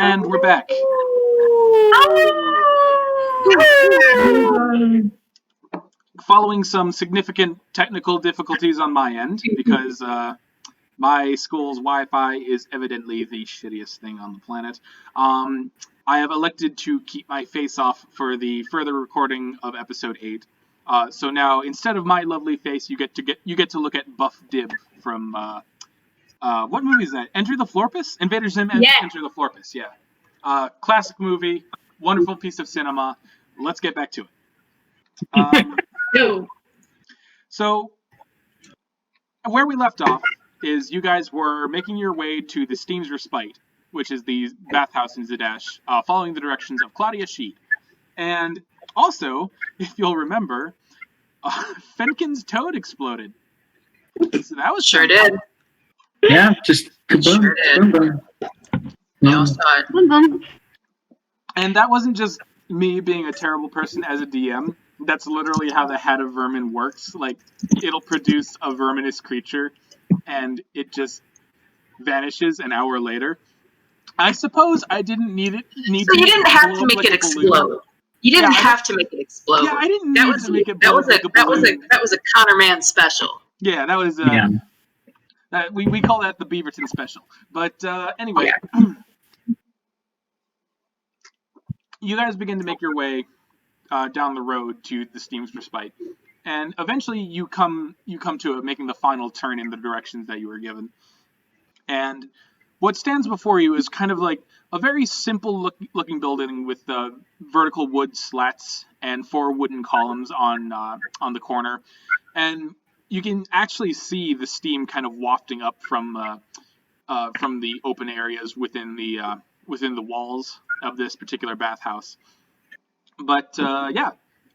And we're back. Following some significant technical difficulties on my end, because my school's Wi-Fi is evidently the shittiest thing on the planet. I have elected to keep my face off for the further recording of episode 8. So now, instead of my lovely face, you get to look at Buff Dib from what movie is that? Enter the Florpus? Invader Zim Enter the Florpus, yeah. Classic movie, wonderful piece of cinema. Let's get back to it. So, where we left off is you guys were making your way to the Steam's Respite, which is the bathhouse in Zadash, following the directions of Claudia Sheet. And also, if you'll remember, Fenkin's toad exploded. So that was sure did. Yeah, just kaboom. Sure did. We all saw it. And that wasn't just me being a terrible person as a DM. That's literally how the Hat of Vermin works. Like, it'll produce a verminous creature, and it just vanishes an hour later. I suppose I didn't need it. So you didn't have to make it explode. You didn't have to make it explode. Yeah, I didn't need to make it that blow like a balloon. That was a Counterman special. Yeah, that was we call that the Beaverton special. But anyway, you guys begin to make your way down the road to the Steam's Respite, and eventually you come to making the final turn in the directions that you were given. And what stands before you is kind of like a very simple looking building with vertical wood slats and 4 wooden columns on the corner, and you can actually see the steam kind of wafting up from the open areas within the walls of this particular bathhouse. But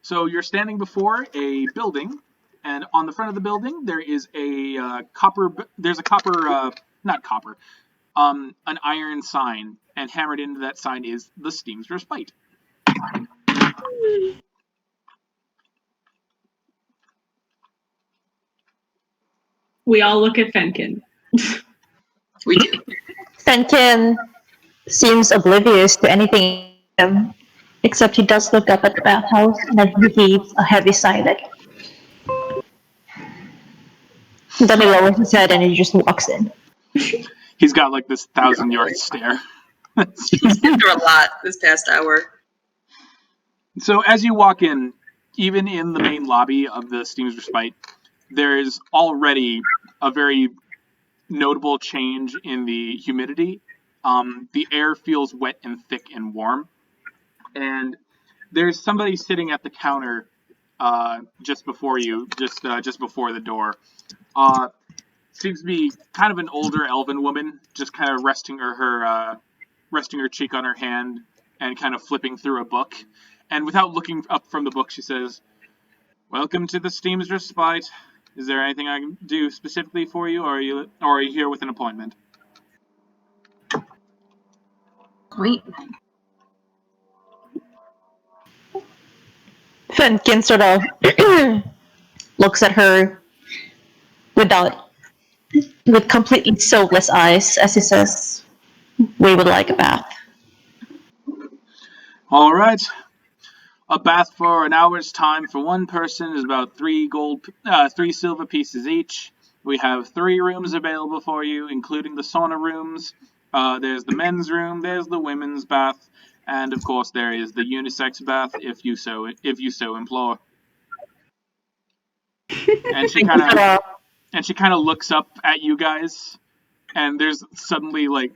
so you're standing before a building, and on the front of the building there is an iron sign, and hammered into that sign is the Steam's Respite. We all look at Fenkin. We do. Fenkin seems oblivious to anything, except he does look up at the bathhouse and then he heaves a heavy sigh like. Then he lowers his head and he just walks in. He's got like this 1,000-yard stare. He's been through a lot this past hour. So as you walk in, even in the main lobby of the Steam's Respite, there is already a very notable change in the humidity. The air feels wet and thick and warm. And there's somebody sitting at the counter just before you, just before the door. Seems to be kind of an older elven woman, just kind of resting her cheek on her hand and kind of flipping through a book. And without looking up from the book, she says, "Welcome to the Steam's Respite. Is there anything I can do specifically for you, or are you here with an appointment?" Great. Fenkin sort of looks at her with completely soulless eyes as he says, "We would like a bath." All right. A bath for an hour's time for one person is about 3 silver pieces each. We have 3 rooms available for you, including the sauna rooms. There's the men's room, there's the women's bath, and of course there is the unisex bath if you so implore. And she kind of looks up at you guys, and there's suddenly like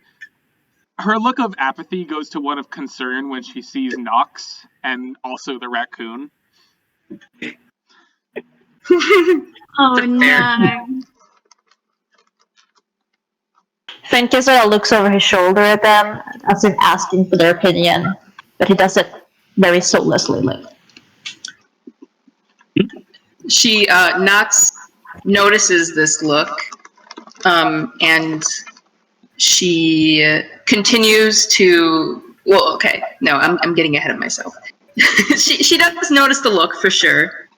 her look of apathy goes to one of concern when she sees Nox and also the raccoon. Oh no. Fenkin sort of looks over his shoulder at them as if asking for their opinion, but he does it very soullessly. She Nox notices this look, and she continues to. Well, okay, no, I'm getting ahead of myself. she does notice the look for sure,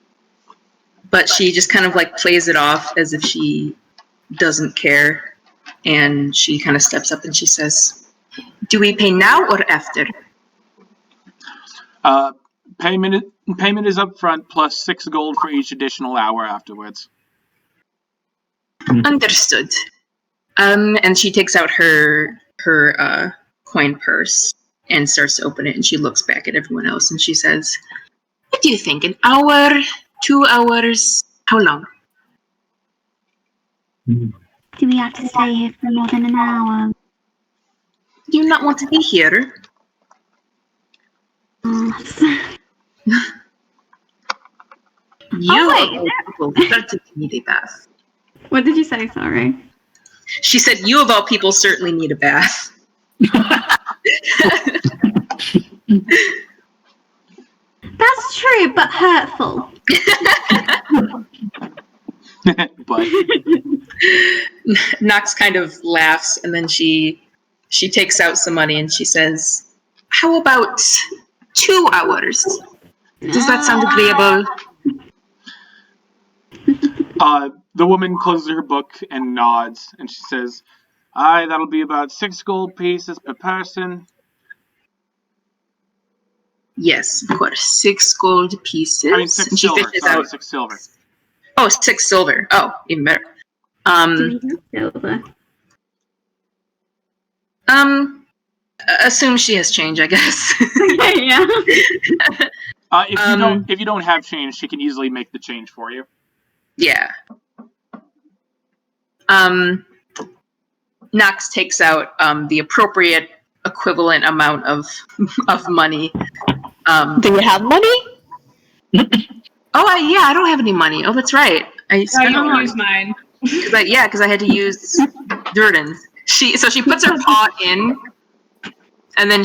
but she just kind of like plays it off as if she doesn't care, and she kind of steps up and she says, Do we pay now or after? Payment is up front plus 6 gold for each additional hour afterwards. Understood. And she takes out her coin purse and starts to open it, and she looks back at everyone else and she says, "What do you think? An hour? 2 hours? How long?" Do we have to stay here for more than an hour? Do you not want to be here? You wait, of all people certainly need a bath. What did you say? Sorry. She said, "You of all people certainly need a bath." That's true, but hurtful. But Nox kind of laughs, and then she takes out some money and she says, "How about 2 hours? Does that sound agreeable?" the woman closes her book and nods, and she says, "Aye, that'll be about 6 gold pieces per person." Yes, of course. 6 gold pieces. I mean, 6 and she silver. fishes Sorry, out 6 silver. Oh, 6 silver. Oh, even better. Do we have silver? Assume she has change, I guess. Yeah. If you don't have change, she can easily make the change for you. Yeah. Nox takes out the appropriate equivalent amount of money. Do you have money? I don't have any money. Oh, that's right. I don't use mine. Because I had to use Dhuur'in. She puts her paw in, and then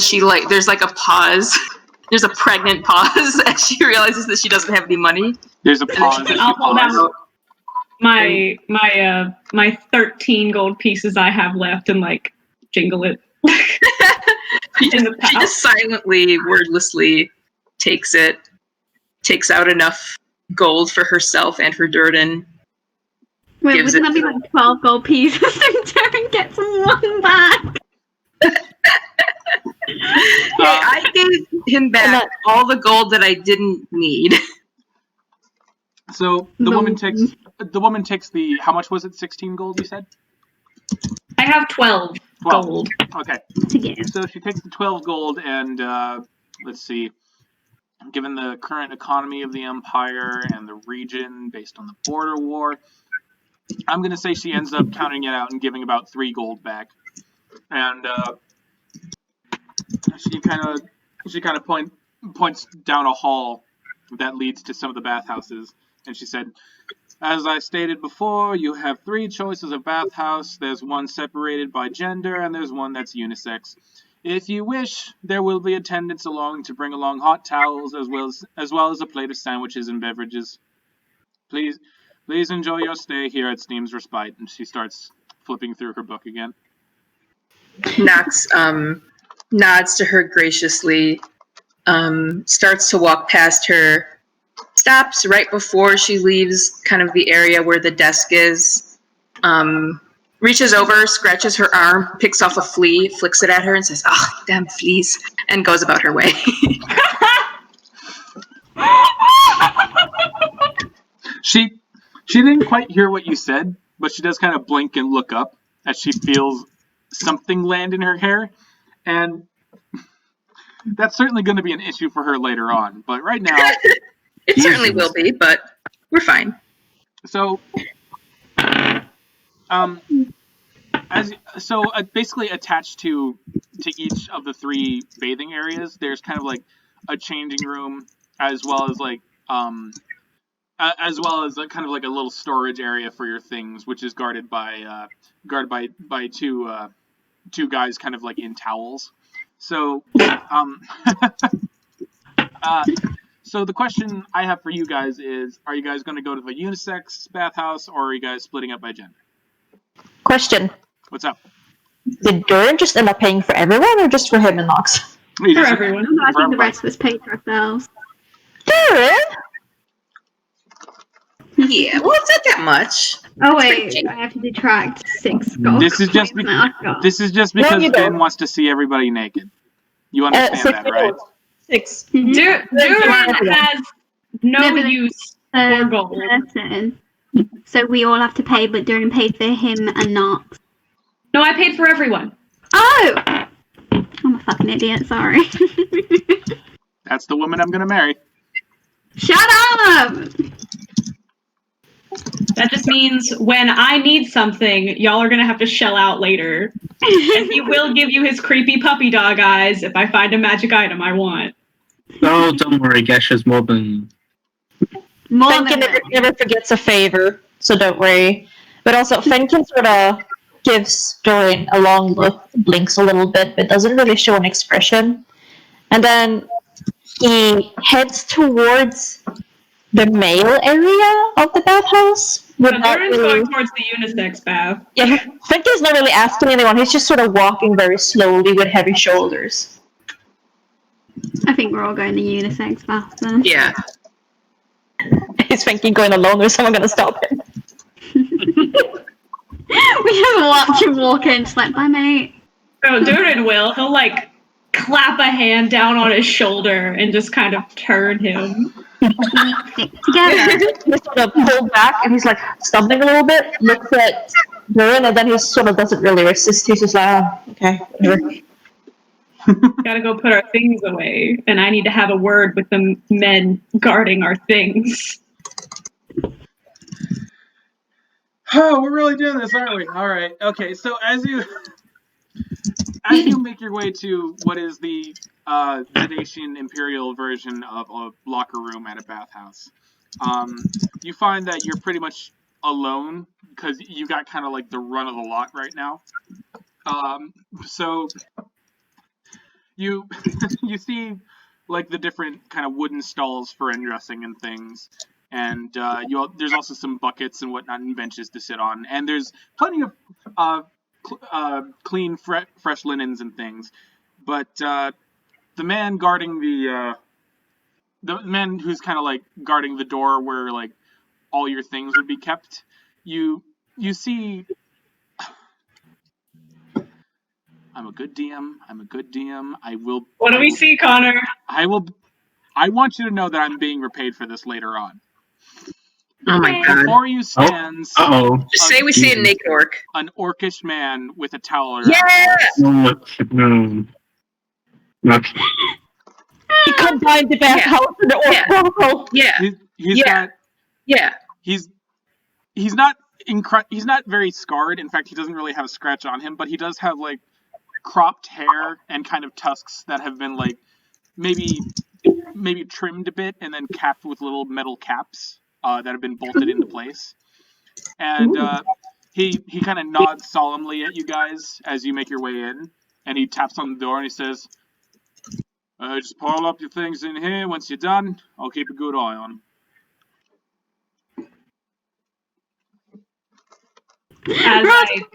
there's like a pause. There's a pregnant pause as she realizes that she doesn't have any money. There's a pause. I'll hold out my 13 gold pieces I have left and like jingle it. She just silently, wordlessly takes it, takes out enough gold for herself and for Dhuur'in. Wait, wouldn't that be like 12 gold pieces and Dhuur'in gets one back? Hey, I gave him back all the gold that I didn't need. So the woman takes the, how much was it? 16 gold, you said? I have 12 gold. Okay. To give. So she takes the 12 gold and, let's see, given the current economy of the Empire and the region based on the border war, I'm going to say she ends up counting it out and giving about 3 gold back. And she kind of points down a hall that leads to some of the bathhouses. And she said, "As I stated before, you have 3 choices of bathhouse. There's one separated by gender, and there's one that's unisex. If you wish, there will be attendants along to bring along hot towels as well as a plate of sandwiches and beverages. Please enjoy your stay here at Steam's Respite." And she starts flipping through her book again. Nox nods to her graciously, starts to walk past her, stops right before she leaves kind of the area where the desk is, reaches over, scratches her arm, picks off a flea, flicks it at her, and says, "Oh, damn fleas," and goes about her way. She didn't quite hear what you said, but she does kind of blink and look up as she feels something land in her hair, and that's certainly going to be an issue for her later on. But right now, it certainly will be, but we're fine. So, basically attached to each of the 3 bathing areas, there's kind of like a changing room, as well as kind of like a little storage area for your things, which is guarded by 2 guys kind of like in towels. So, so the question I have for you guys is, are you guys going to go to the unisex bathhouse, or are you guys splitting up by gender? Question. What's up? Did Dhuur'in just end up paying for everyone, or just for him and Nox? For everyone. I think the rest was paid for ourselves. Dhuur'in? Yeah, well, it's not that much. Oh wait, I have to detract 6 gold This is just points now. God. This is just No, because you Finn don't. wants to see everybody naked. You understand 6 that, right? 6. Dhuur'in has no No, but use for gold. Person. So we all have to pay, but Dhuur'in paid for him and Nox. No, I paid for everyone. Oh! I'm a fucking idiot, sorry. That's the woman I'm gonna marry. Shut up! That just means when I need something, y'all are gonna have to shell out later. And he will give you his creepy puppy dog eyes if I find a magic item I want. Oh, don't worry, Gesh has more than... More Fenkin than never forgets a favor, so don't worry. But also, Fenkin sort of gives Dhuur'in a long look, blinks a little bit, but doesn't really show an expression. And then he heads towards the male area of the bathhouse. But without Dhuur'in's really- going towards the unisex bath. Yeah, Fenkin's not really asking anyone. He's just sort of walking very slowly with heavy shoulders. I think we're all going to unisex bath then. Yeah. Is Fenkin going alone, or is someone going to stop him? We just watch him walk in, just like, bye mate. Oh, Dhuur'in will. He'll like clap a hand down on his shoulder and just kind of turn him. Stick together. He's sort of pulled back, and he's like stumbling a little bit, looks at Dhuur'in, and then he sort of doesn't really resist. He's just like, oh, okay, whatever. Gotta go put our things away, and I need to have a word with the men guarding our things. Oh, we're really doing this, aren't we? All right. Okay. So as you make your way to what is the Zadashian Imperial version of a locker room at a bathhouse, you find that you're pretty much alone because you got kind of like the run of the lot right now. So you you see like the different kind of wooden stalls for undressing and things. And there's also some buckets and whatnot and benches to sit on. And there's plenty of clean, fresh linens and things. But the man guarding the man who's kind of like guarding the door where like all your things would be kept, you see. I'm a good DM. I'm a good DM. I will. What do we see, Connor? I want you to know that I'm being repaid for this later on. Oh my god. Before you stands Uh-oh. Just say we see a naked orc. an orcish man with a towel around Yeah! No. Okay. He combined the bathhouse and the orc. Yeah. He's Yeah. got Yeah. he's not very scarred. In fact, he doesn't really have a scratch on him, but he does have like cropped hair and kind of tusks that have been like maybe trimmed a bit and then capped with little metal caps that have been bolted into place. And he kind of nods solemnly at you guys as you make your way in, and he taps on the door and he says, just pile up your things in here. Once you're done, I'll keep a good eye on them. As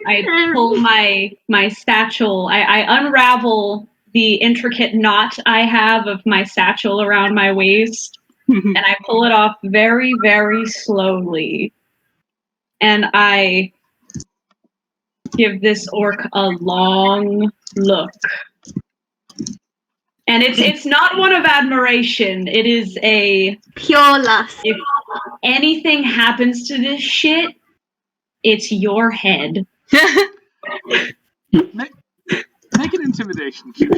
I pull my satchel, I unravel the intricate knot I have of my satchel around my waist, and I pull it off very, very slowly. And I give this orc a long look. And it's not one of admiration. It is a Pure lust. if anything happens to this shit, it's your head. Make an intimidation check.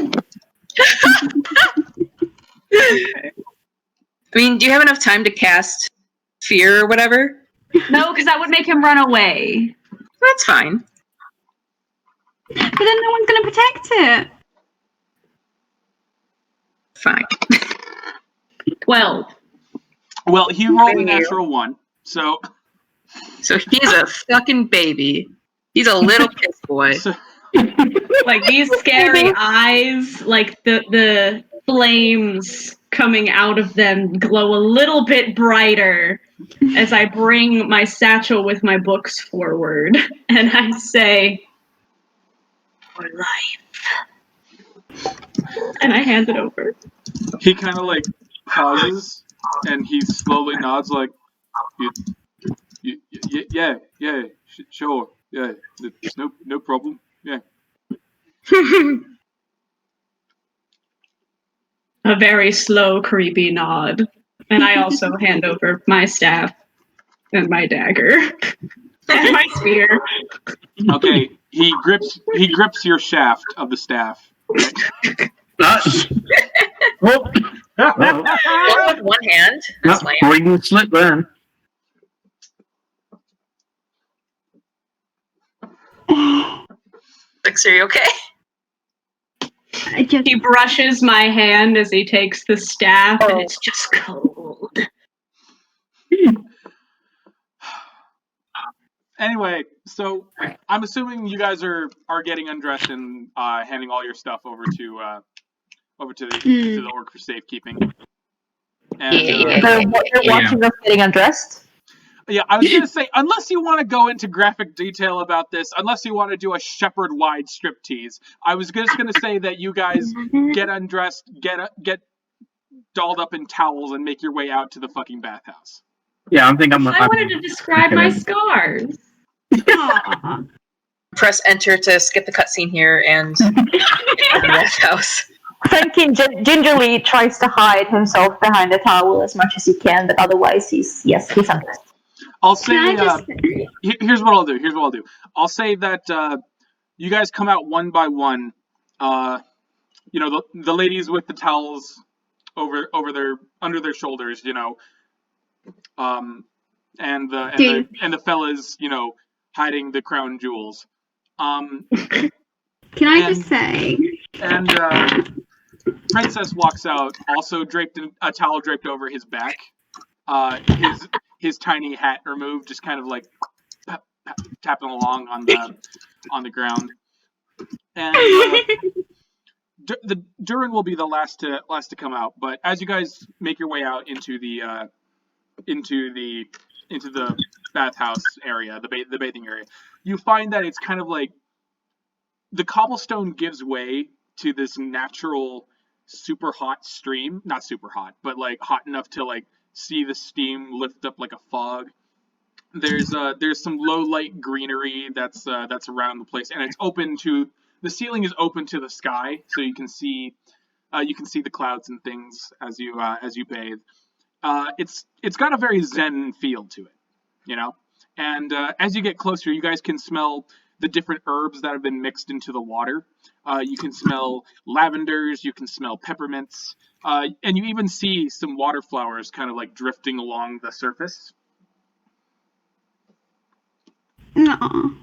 I mean, do you have enough time to cast fear or whatever? No, because that would make him run away. That's fine. But then no one's going to protect it. Fine. 12. Well, he rolled a natural 1, so So he's a fucking baby. He's a little piss boy. Like these scary eyes, like the flames coming out of them glow a little bit brighter as I bring my satchel with my books forward and I say, "For life." And I hand it over. he kind of like pauses and he slowly nods like, Sure. Yeah, no problem. Yeah. A very slow, creepy nod. And I also hand over my staff and my dagger and my spear. Okay, he grips your shaft of the staff. Okay. Well, One with one hand. That's lame. reading the slip then. Are you okay? He brushes my hand as he takes the staff, and it's just cold. Anyway, so I'm assuming you guys are getting undressed and handing all your stuff over to the orc for safekeeping. And They're watching us getting undressed. yeah, I was gonna say, unless you want to go into graphic detail about this, unless you want to do a shepherd-wide striptease, I was just gonna say that you guys get undressed, get dolled up in towels, and make your way out to the fucking bathhouse. Yeah, I wanted to describe my scars. Press enter to skip the cutscene here and the house. Fenkin gingerly tries to hide himself behind the towel as much as he can, but otherwise he's undressed. I'll say, here's what I'll do. I'll say that you guys come out one by one. The ladies with the towels under their shoulders, and the fellas, hiding the crown jewels. Can I just say? And Princess walks out, also draped in a towel draped over his back. His tiny hat removed, just kind of like tapping along on the ground. And the Dhuur'in will be the last to come out. But as you guys make your way out into the bathhouse area, the bathing area, you find that it's kind of like the cobblestone gives way to this natural super hot stream. Not super hot, but like hot enough to like see the steam lift up like a fog. There's some low light greenery that's around the place, and it's open to the ceiling is open to the sky, so you can see the clouds and things as you bathe. It's got a very zen feel to it, And as you get closer, you guys can smell the different herbs that have been mixed into the water. You can smell lavenders, you can smell peppermints, and you even see some water flowers kind of like drifting along the surface. Aww.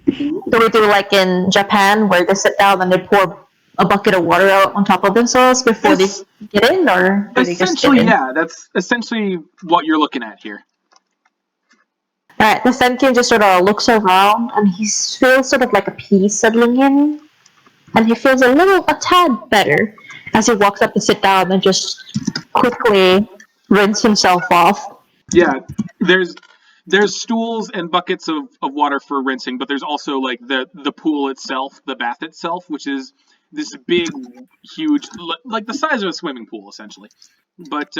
Do we do like in Japan where they sit down and they pour a bucket of water out on top of themselves before they get in, or do they just get in? Yeah, that's essentially what you're looking at here. Alright, the Fenkin just sort of looks around and he feels sort of like a peace settling in. And he feels a tad better as he walks up to sit down and just quickly rinse himself off. Yeah, there's stools and buckets of water for rinsing, but there's also like the pool itself, the bath itself, which is this big, huge, like the size of a swimming pool, essentially. But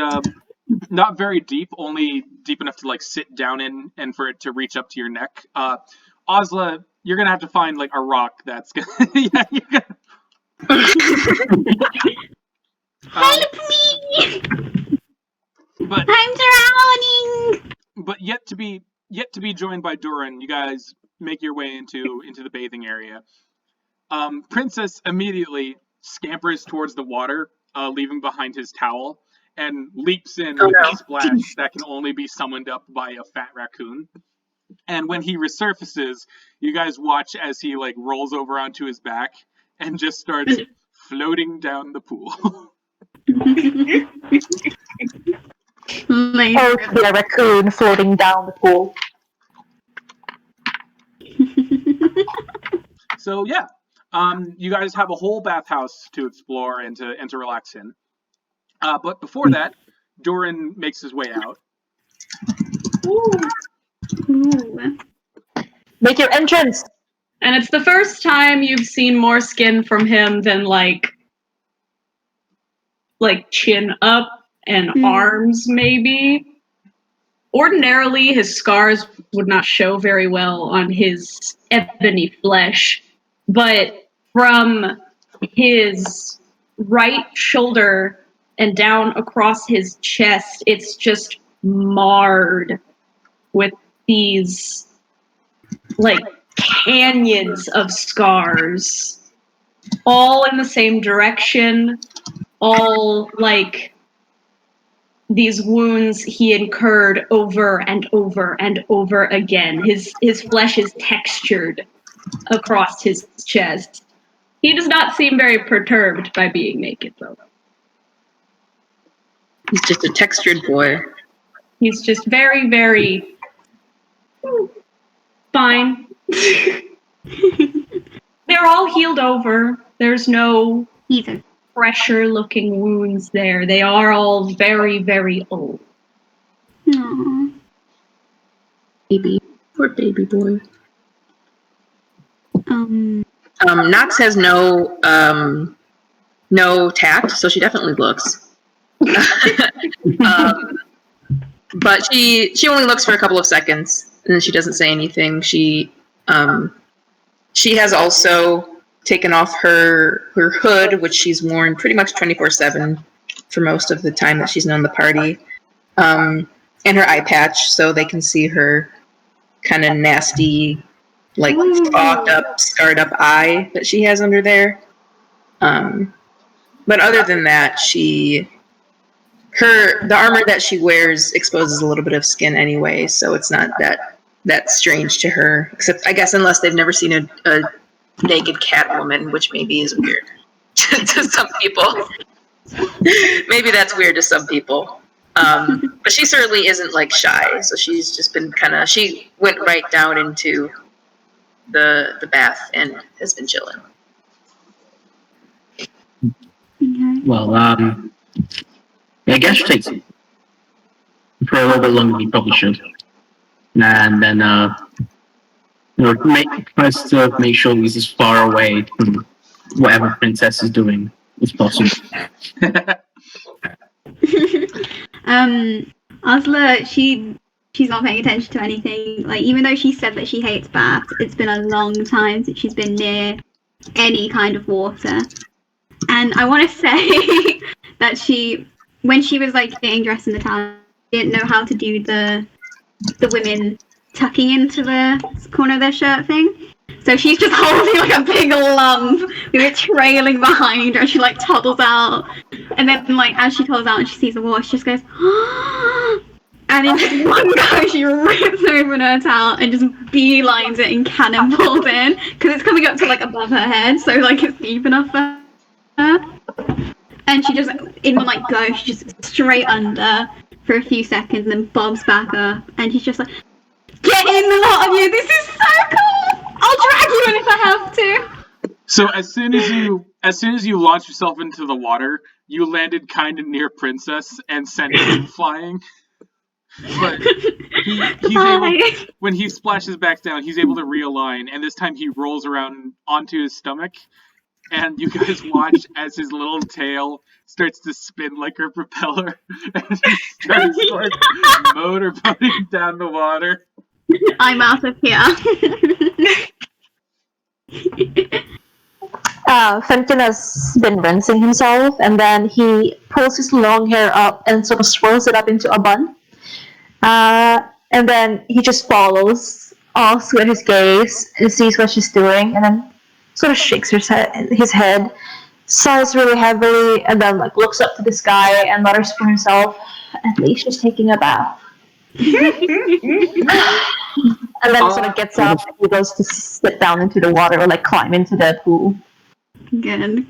not very deep, only deep enough to like sit down in and for it to reach up to your neck. Ozla, you're gonna have to find like a rock that's gonna. Yeah, you're gonna. Help me! But I'm drowning. But yet to be joined by Dhuur'in, you guys make your way into the bathing area. Princess immediately scampers towards the water, leaving behind his towel, and leaps in with a splash that can only be summoned up by a fat raccoon. And when he resurfaces, you guys watch as he like rolls over onto his back and just starts floating down the pool. A raccoon floating down the pool. So yeah, you guys have a whole bathhouse to explore and to relax in. But before that, Dhuur'in makes his way out. Ooh. Make your entrance. And it's the first time you've seen more skin from him than like chin up and arms, maybe. ordinarily, his scars would not show very well on his ebony flesh, but from his right shoulder and down across his chest, it's just marred with these, like, canyons of scars, all in the same direction, all, like, these wounds he incurred over and over and over again. His flesh is textured across his chest. He does not seem very perturbed by being naked, though. He's just a textured boy. He's just very, very fine. They're all healed over. There's no Either. fresher-looking wounds there. They are all very, very old. Aww. Baby. Poor baby boy. Nox has no tact, so she definitely looks. But she only looks for a couple of seconds, and then she doesn't say anything. She has also taken off her hood, which she's worn pretty much 24/7 for most of the time that she's known the party, and her eye patch, so they can see her kind of nasty, like fogged up, scarred up eye that she has under there. But other than that, the armor that she wears exposes a little bit of skin anyway, so it's not that strange to her. Except, I guess, unless they've never seen a naked cat woman, which maybe is weird to some people. Maybe that's weird to some people. But she certainly isn't, like, shy, so she's just been she went right down into the bath and has been chilling. Okay. Well, I guess takes for a little bit longer than you probably should. And then, tries to make sure he's as far away from whatever Princess is doing as possible. Ozla, she's not paying attention to anything. Like, even though she said that she hates baths, it's been a long time since she's been near any kind of water. And I want to say that when she was, like, getting dressed in the town, she didn't know how to do the women tucking into the corner of their shirt thing. So she's just holding, like, a big lump with it trailing behind her, and she, like, toddles out. And then, like, as she toddles out and she sees the water, she just goes, and in just one go, she rips open her towel and just beelines it and cannonballs in, because it's coming up to, like, above her head, so, like, it's deep enough for her. And she just, in one, like, go, she just straight under for a few seconds and then bobs back up, and she's just like, get in, the lot of you, this is so cool! I'll drag you in if I have to! So as soon as you launch yourself into the water, you landed kind of near Princess and sent him flying. But when he splashes back down, he's able to realign, and this time he rolls around onto his stomach, and you guys watch as his little tail starts to spin like a propeller, and he starts like motorboating down the water. I'm out of here. Fenkin has been rinsing himself, and then he pulls his long hair up and sort of swirls it up into a bun. And then he just follows off with his gaze and sees what she's doing, and then sort of shakes his head, sighs really heavily, and then, like, looks up to the sky and mutters for himself, at least she's taking a bath. And then sort of gets up and he goes to sit down into the water, or, like, climb into the pool. Good.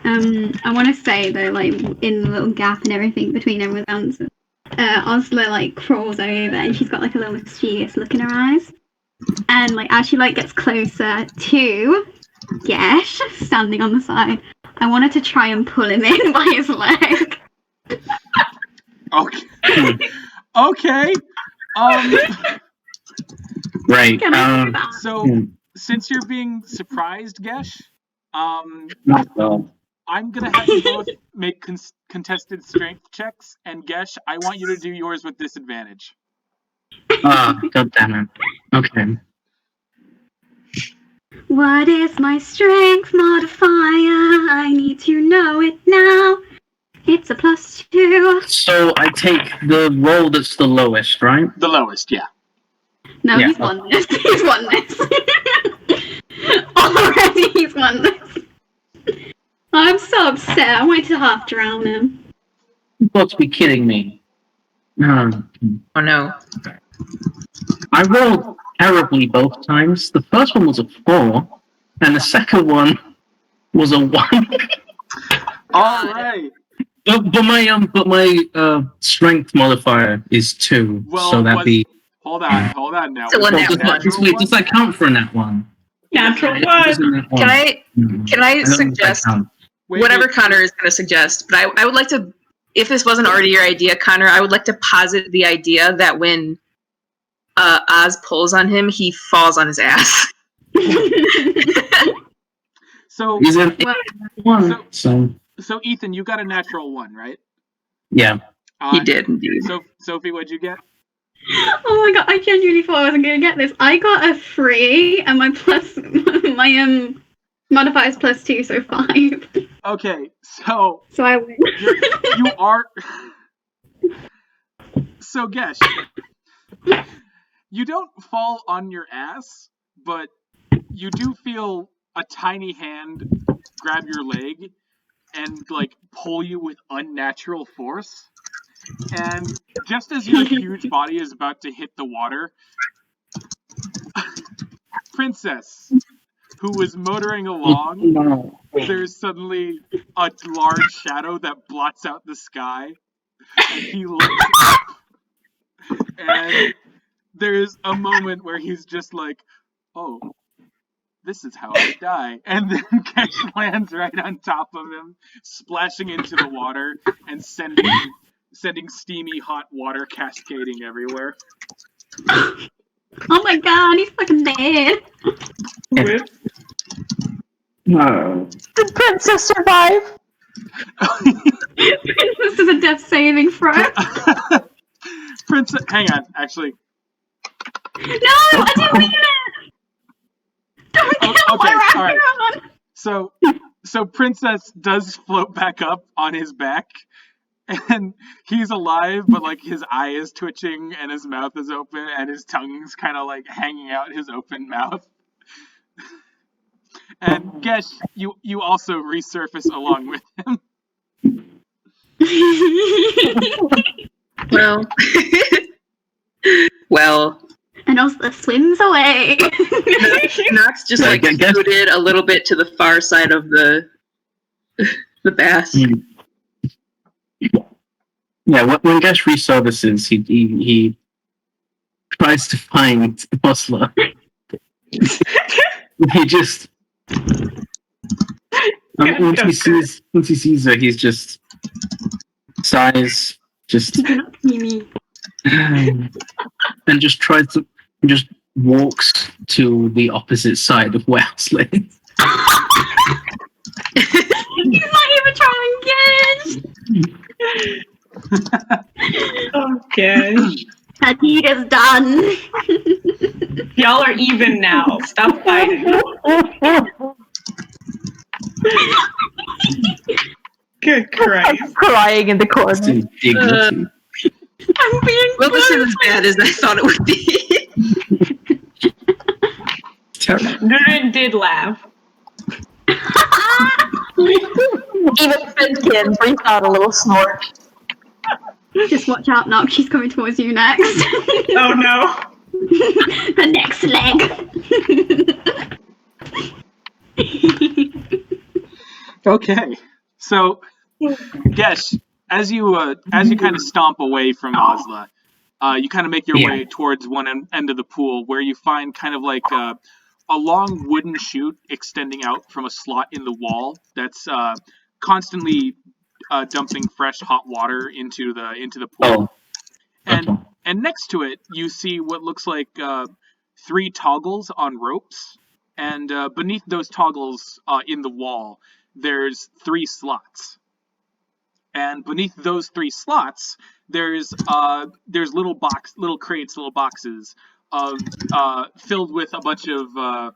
I want to say, though, like, in the little gap and everything between everyone's answers, Ozla, like, crawls over and she's got, like, a little mischievous look in her eyes. And, like, as she, like, gets closer to Gesh, standing on the side, I wanted to try and pull him in by his leg. Okay. Right. Can I do that? So, since you're being surprised, Gesh, Well, I'm gonna have you both make contested strength checks, and Gesh, I want you to do yours with disadvantage. God damn it. Okay. What is my strength modifier? I need to know it now. It's a +2. So I take the roll that's the lowest, right? The lowest, yeah. No, Yeah, he's won this. He's won this. Already he's won this. I'm so upset. I wanted to half drown him. You've got to be kidding me. Oh no. I rolled terribly both times. The first one was a 4, and the second one was a 1. All right. But my strength modifier is 2, Well, so that'd be. Hold on now. So Was one it nat natural Wait, one? does that count for a nat 1? Natural It one. isn't that one. Can I don't know suggest if that counts. Wait, whatever wait. Connor is going to suggest? But I would like to, if this wasn't already your idea, Connor, I would like to posit the idea that when Oz pulls on him, he falls on his ass. So, Is it Well, 1? So so Ethan, you got a natural 1, right? yeah. He did indeed. So, Sophie, what'd you get? oh my god, I genuinely thought I wasn't gonna get this. I got a 3, and my modifier is +2, so 5. Okay, so So I win. you are. So, Gesh, you don't fall on your ass, but you do feel a tiny hand grab your leg and like pull you with unnatural force. And just as your huge body is about to hit the water, Princess, who was motoring along, No. there's suddenly a large shadow that blots out the sky, and he looks up, and there's a moment where he's just like, oh, this is how I die. And then Gesh lands right on top of him, splashing into the water and sending steamy hot water cascading everywhere. Oh my god, he's fucking dead. Rip. No. Did Princess survive? This is a death saving throw. Princess, hang on, actually. No, I didn't mean it. Don't kill Okay, my all right. Ragnaron. So Princess does float back up on his back, and he's alive, but like his eye is twitching and his mouth is open and his tongue's kind of like hanging out his open mouth. And Gesh, you also resurface along with him. Well, well, And Ozla swims away. Knox just Yeah, like guess- scooted a little bit to the far side of the bath. Yeah, when Gesh resurfaces, he tries to find Ozla. He just once he sees her, he's just sighs, just Do not see me. and just walks to the opposite side of where Ozla is. He's not even trying Okay. That deed is done. Y'all are even now. Stop fighting. Good Christ. I'm crying in the corner. Dignity. I'm being Well, this isn't as bad as I thought it would be. Terrible. Dhuur'in did laugh. Even Fenkin brings out a little snort. Just watch out, Nox. She's coming towards you next. Oh no. The next leg. Okay, so Gesh, as you kind of stomp away from Ozla, you kind of make your way towards one end of the pool, where you find kind of like a long wooden chute extending out from a slot in the wall that's constantly dumping fresh hot water into the pool. And next to it, you see what looks like 3 toggles on ropes, and beneath those toggles in the wall, there's 3 slots. And beneath those 3 slots, there's little crates, little boxes of filled with a bunch of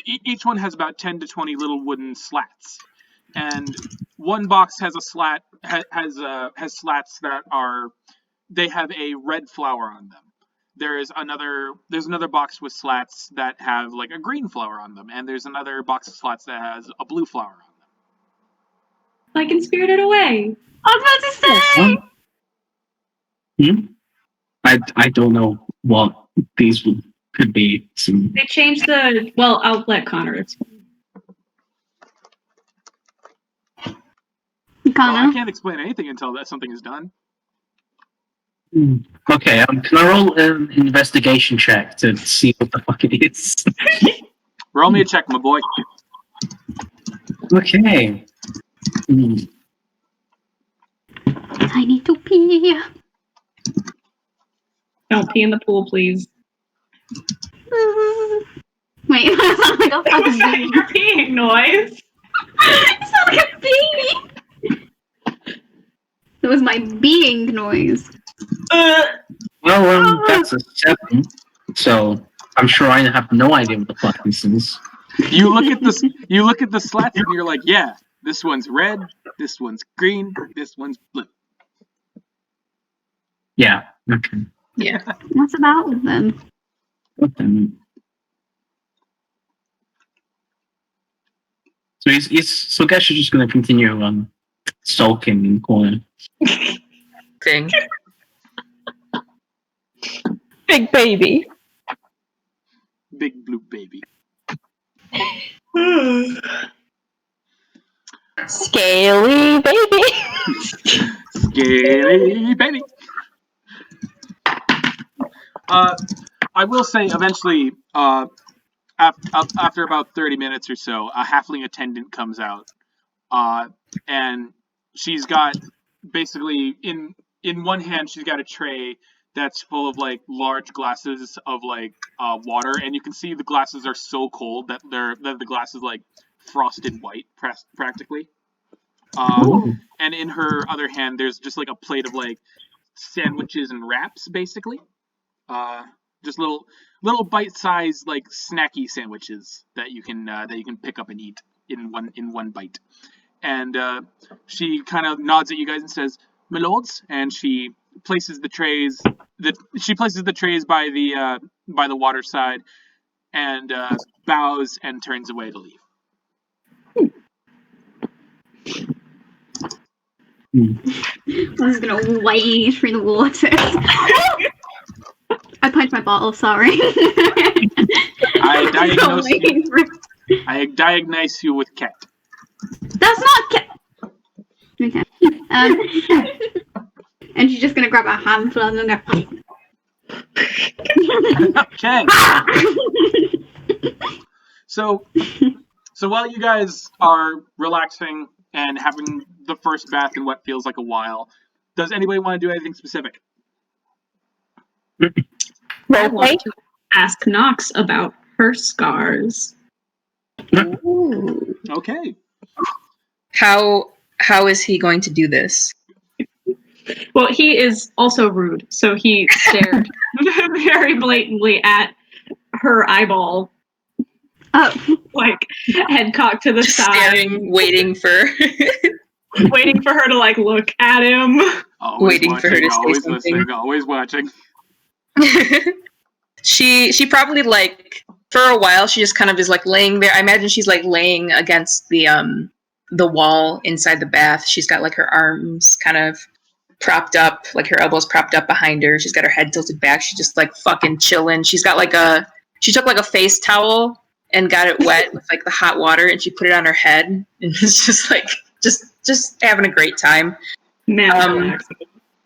each one has about 10 to 20 little wooden slats. And one box has a slat has slats that they have a red flower on them. There's another box with slats that have like a green flower on them, and there's another box of slats that has a blue flower on them. Like in Spirited Away. I was about to say. I don't know what these could be. They changed the. Well, I'll let Connor explain. I can't explain anything until that something is done. Okay, can I roll an investigation check to see what the fuck it is? Roll me a check, my boy. Okay. I need to pee. Don't pee in the pool, please. Wait, I sound like a What was fucking that baby. your peeing noise? I sound like a baby. It was my being noise. Well, that's a 7, so I'm sure I have no idea what the fuck this is. You look at this. You look at the slats, and you're like, "Yeah, this one's red. This one's green. This one's blue." Yeah. Okay. Yeah. What's about with them? So so Gesh is just going to continue sulking in the corner. Thing. Big baby. Big blue baby. Scaly baby. Scaly baby. I will say, eventually, after about 30 minutes or so, a halfling attendant comes out, and she's got basically in one hand she's got a tray that's full of like large glasses of like water, and you can see the glasses are so cold that the glass is like frosted white practically. And in her other hand, there's just like a plate of like sandwiches and wraps, basically. Just little bite-sized like snacky sandwiches that you can pick up and eat in one bite. And she kind of nods at you guys and says, "My lords," and she places the trays by the water side and bows and turns away to leave. I'm just gonna wade through the water. I punched my bottle, sorry. I diagnose you with cat. That's not cat. Okay. And she's just gonna grab a handful of them and go. Okay. So while you guys are relaxing and having the first bath in what feels like a while, does anybody want to do anything specific? I want to ask Nox about her scars. Ooh. Okay. How is he going to do this? Well, he is also rude, so he stared very blatantly at her eyeball, Oh, like head cocked to the side, Staring, waiting for her to like look at him. Always Waiting watching, for her to say always something. listening, always watching. She probably like for a while she just kind of is like laying there. I imagine she's like laying against the wall inside the bath. She's got like her arms kind of propped up, like her elbows propped up behind her. She's got her head tilted back. She's just like fucking chilling. She took like a face towel and got it wet with like the hot water and she put it on her head and it's just like just having a great time.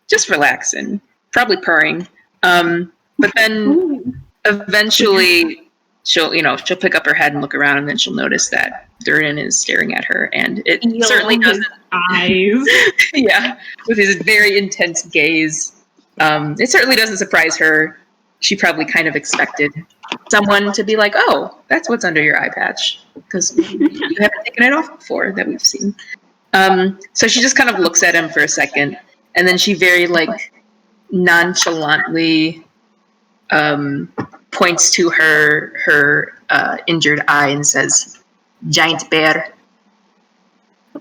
Just relaxing, probably purring. But then eventually she'll pick up her head and look around and then she'll notice that Dhuur'in is staring at her and it certainly doesn't. Eyes. Yeah, with his very intense gaze. It certainly doesn't surprise her. she probably kind of expected someone to be like, "Oh, that's what's under your eye patch," because you haven't taken it off before that we've seen. So she just kind of looks at him for a second, and then she very nonchalantly points to her injured eye and says, "Giant bear."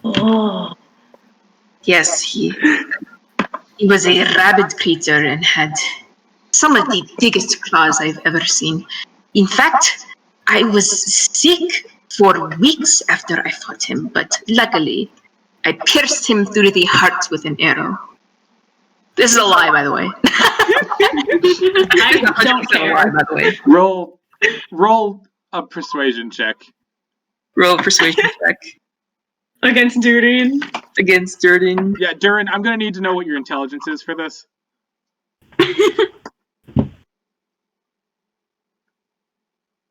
Oh. Yes, he was a rabid creature and had some of the biggest claws I've ever seen. In fact, I was sick for weeks after I fought him, but luckily, I pierced him through the heart with an arrow. This is a lie, by the way. I don't care. A lie, by the way. Roll a persuasion check. Roll a persuasion check Against Dhuur'in. against Dhuur'in. Yeah, Dhuur'in, I'm gonna need to know what your intelligence is for this.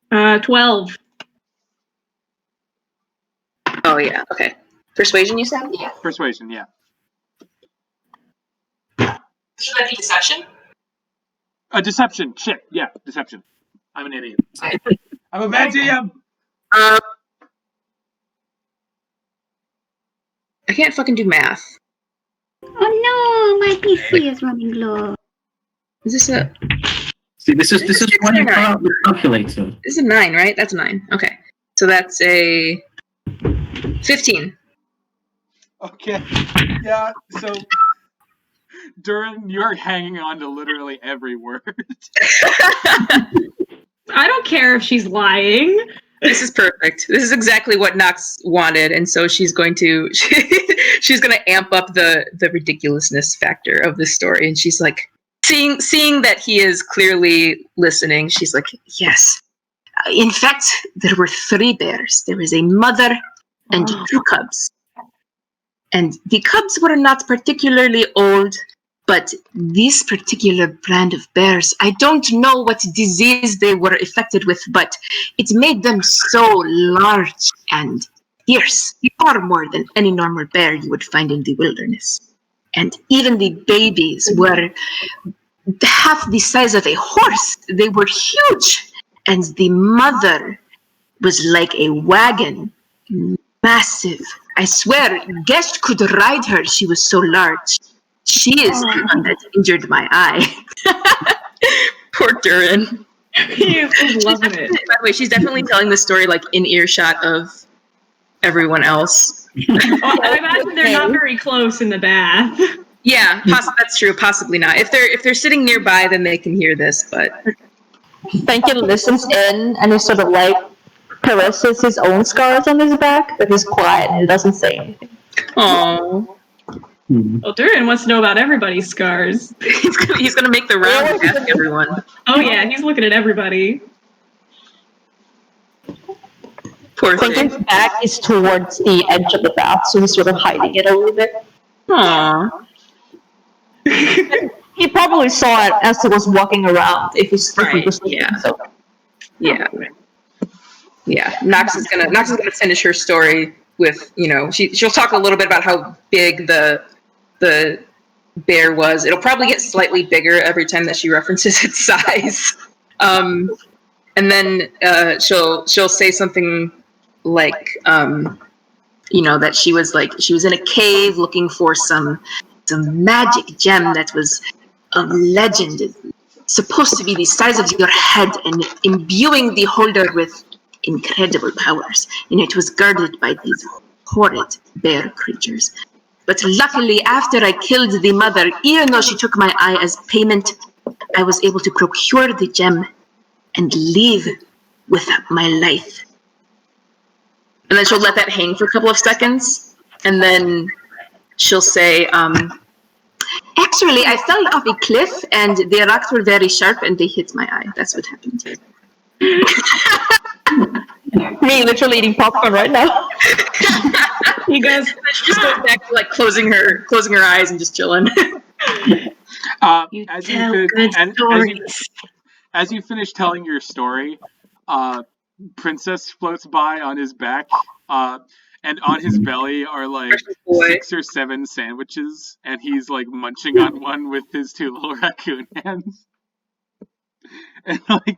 12. Oh yeah, okay. Persuasion, you said? Yeah. Persuasion, yeah. Should that be deception? Deception. Shit. Yeah, deception. I'm an idiot. I'm a bad GM. I can't fucking do math. Oh no, my PC is running low. Is this a? See, this is one you call out the calculator. This is a 9, right? That's a 9. Okay, so that's a 15. Okay. Yeah. So, Dhuur'in, you're hanging on to literally every word. I don't care if she's lying. This is perfect. This is exactly what Nox wanted, and so she's going to amp up the ridiculousness factor of this story, and she's like, seeing that he is clearly listening, she's like, yes. In fact, there were 3 bears. There was a mother and 2 cubs. And the cubs were not particularly old, but this particular brand of bears, I don't know what disease they were affected with, but it made them so large and fierce, far more than any normal bear you would find in the wilderness. And even the babies were half the size of a horse. They were huge. And the mother was like a wagon, massive. I swear, Gesh could ride her. She was so large. She is the one that injured my eye. Poor Dhuur'in. He's loving it. By the way, she's definitely telling the story like in earshot of everyone else. I imagine they're not very close in the bath. Yeah, that's true. Possibly not. If they're sitting nearby, then they can hear this. But Fenkin listens in and is sort of like caresses his own scars on his back, but he's quiet and he doesn't say anything. oh, Well, Dhuur'in wants to know about everybody's scars. he's gonna make the round and ask everyone. Oh yeah, he's looking at everybody. Poor thing. Fenkin's back is towards the edge of the bath, so he's sort of hiding it a little bit. Aww. He probably saw it as he was walking around. If he was sleeping, yeah. so. Yeah. Yeah. Nox is gonna finish her story with, she'll talk a little bit about how big the bear was. It'll probably get slightly bigger every time that she references its size. And then she'll say something like that she was in a cave looking for some magic gem that was of legend, supposed to be the size of your head and imbuing the holder with incredible powers, and it was guarded by these horrid bear creatures. But luckily, after I killed the mother, even though she took my eye as payment, I was able to procure the gem and leave with my life. And then she'll let that hang for a couple of seconds, and then she'll say, actually, I fell off a cliff, and the rocks were very sharp, and they hit my eye. That's what happened. Me literally eating popcorn right now. He goes, She's just going back to closing her eyes and just chilling. As you finish telling your story, Princess floats by on his back, and on his belly are 6 or 7 sandwiches, and he's munching on one with his 2 little raccoon hands. and like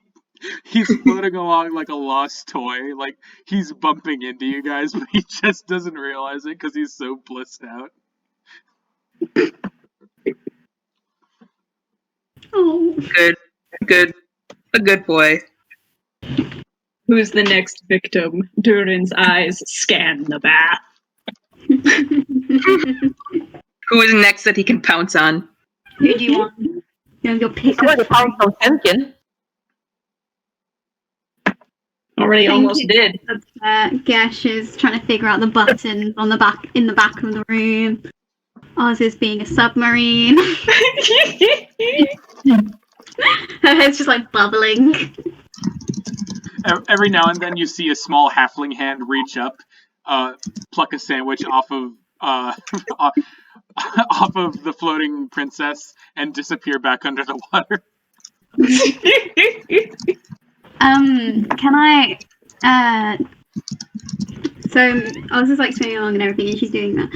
he's floating along like a lost toy. Like he's bumping into you guys, but he just doesn't realize it because he's so blissed out. Oh. Good. A good boy. Who's the next victim? Dhuur'in's eyes scan the bath. Who is next that he can pounce on? Who do you want? Your pick Somebody of found from Fenkin. Already Thank almost you. did. Gesh is trying to figure out the buttons on the back in the back of the room. Oz is being a submarine. Her head's just like bubbling. Every now and then you see a small halfling hand reach up, pluck a sandwich off of off of the floating princess and disappear back under the water. Can I so Oz is like swimming along and everything and she's doing that.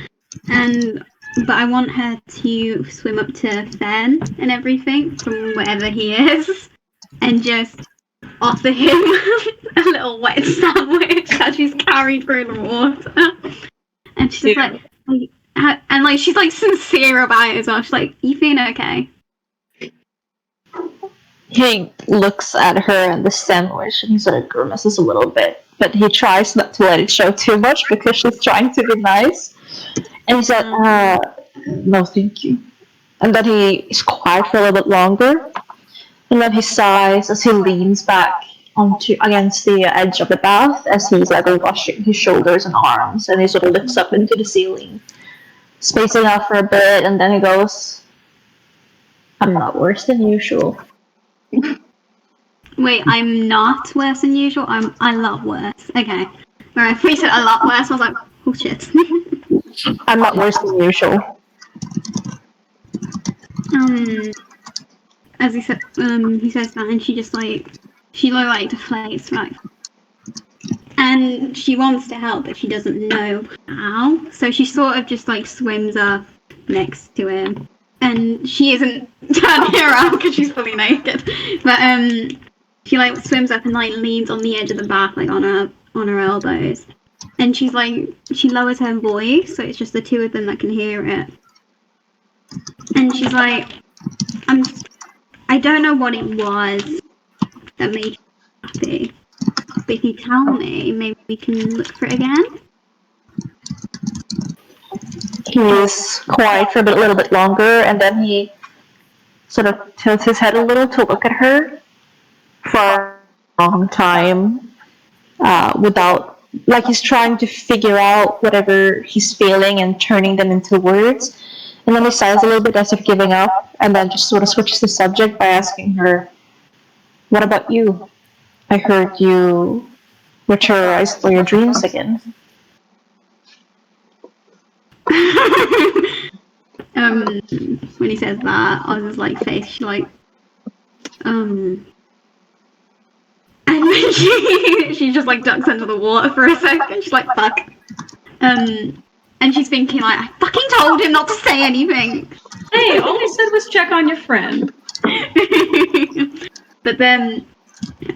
But I want her to swim up to Fenn and everything from wherever he is and just offer him a little wet sandwich as she's carried through the water. And she's Yeah. like she's like sincere about it as well. She's like, "You feeling okay?" He looks at her and the sandwich and he sort of grimaces a little bit. But he tries not to let it show too much because she's trying to be nice. And he said, no thank you. And then he is quiet for a little bit longer. And then he sighs as he leans back against the edge of the bath as he's like washing his shoulders and arms. And he sort of looks up into the ceiling, spacing out for a bit, and then he goes, I'm not worse than usual. Wait, I'm not worse than usual. I'm a lot worse. Okay. Alright, we said a lot worse. I was like, oh shit. I'm not worse than usual. As he said, he says that, and she just like deflates, right? And she wants to help, but she doesn't know how. So she sort of just like swims up next to him, and she isn't turning around because she's fully naked. But she like swims up and like leans on the edge of the bath, like on her elbows, and she's like she lowers her voice, so it's just the two of them that can hear it. And she's like, I don't know what it was that made you happy, but if you tell me, maybe we can look for it again. He's quiet for a little bit longer, and then he sort of tilts his head a little to look at her for a long time, without, like he's trying to figure out whatever he's feeling and turning them into words. And then he sighs a little bit as if giving up, and then just sort of switches the subject by asking her, what about you? I heard you were terrorized by your dreams again. When he says that, Oz's like face, she's like, and then she just like ducks under the water for a second. She's like, fuck. And she's thinking like, I fucking told him not to say anything. Hey, all I said was check on your friend. But then,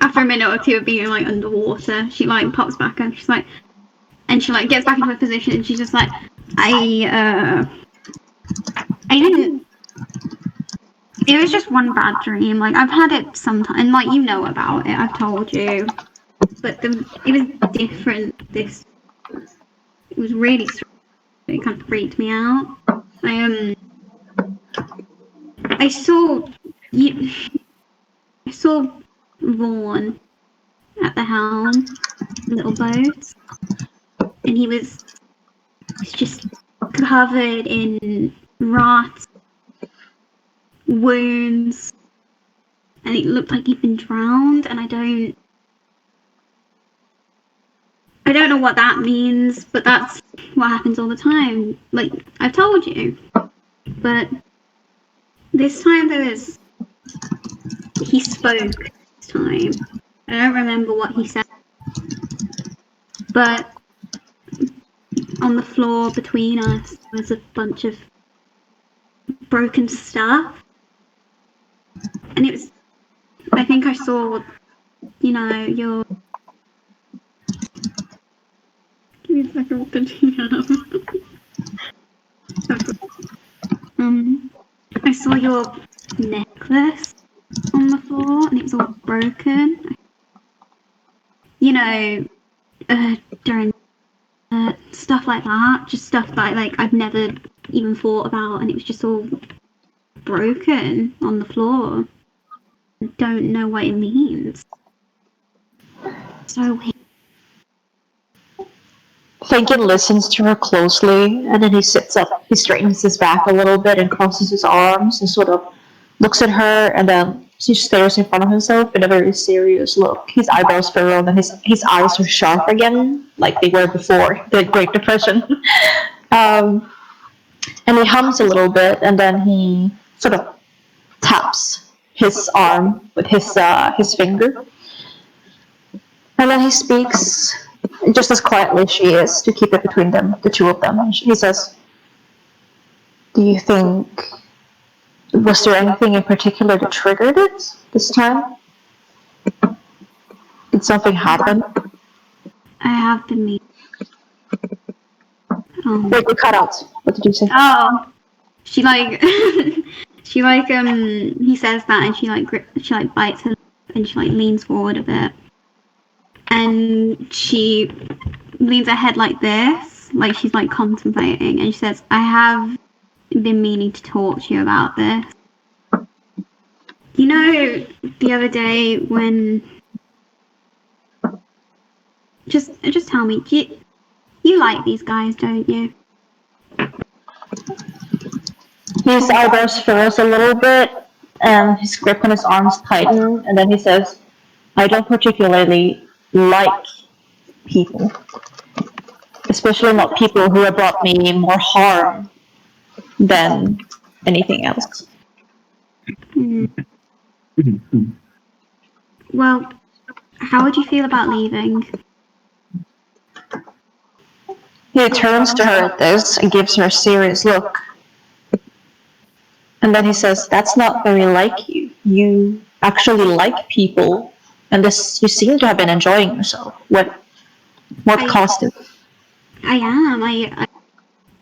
after a minute or two of being like underwater, she like pops back and she's like, and she like gets back into her position and she's just like, I didn't. It was just one bad dream. Like I've had it sometimes, and like you know about it. I've told you, but it was different. It was really. It kind of freaked me out. I saw Vaughn at the helm, little boat, and he was just covered in rot, wounds, and it looked like he'd been drowned. And I don't know what that means, but that's what happens all the time. Like I've told you, but this time he spoke this time. I don't remember what he said, but on the floor between us was a bunch of broken stuff, and I think think I saw, you know, your... Give me a second, what did you have? I saw your necklace on the floor and it was all broken. You know, during stuff like that, just stuff that like I've never even thought about, and it was just all broken on the floor. I don't know what it means. So weird. Fenkin listens to her closely, and then he sits up, he straightens his back a little bit and crosses his arms and sort of looks at her, and then he stares in front of himself in a very serious look. His eyebrows furrow, and his eyes are sharp again, like they were before the Great Depression. And he hums a little bit, and then he sort of taps his arm with his finger. And then he speaks just as quietly as she is, to keep it between them, the two of them. And he says, "Do you think, was there anything in particular that triggered it this time? Did something happen?" I have been meeting. Wait, you cut out. What did you say? Oh, she like, she like he says that, and she like bites her lip, and she like leans forward a bit, and she leans her head like this, like she's like contemplating, and she says, "I have been meaning to talk to you about this. You know, the other day when, just tell me, you like these guys, don't you?" His eyebrows furrows a little bit, and his grip on his arms tighten, and then he says, "I don't particularly like people. Especially not people who have brought me more harm than anything else." Well, how would you feel about leaving? He turns to her at this and gives her a serious look. And then he says, "That's not very like you. You actually like people, and this, you seem to have been enjoying yourself. What caused it?" I am. I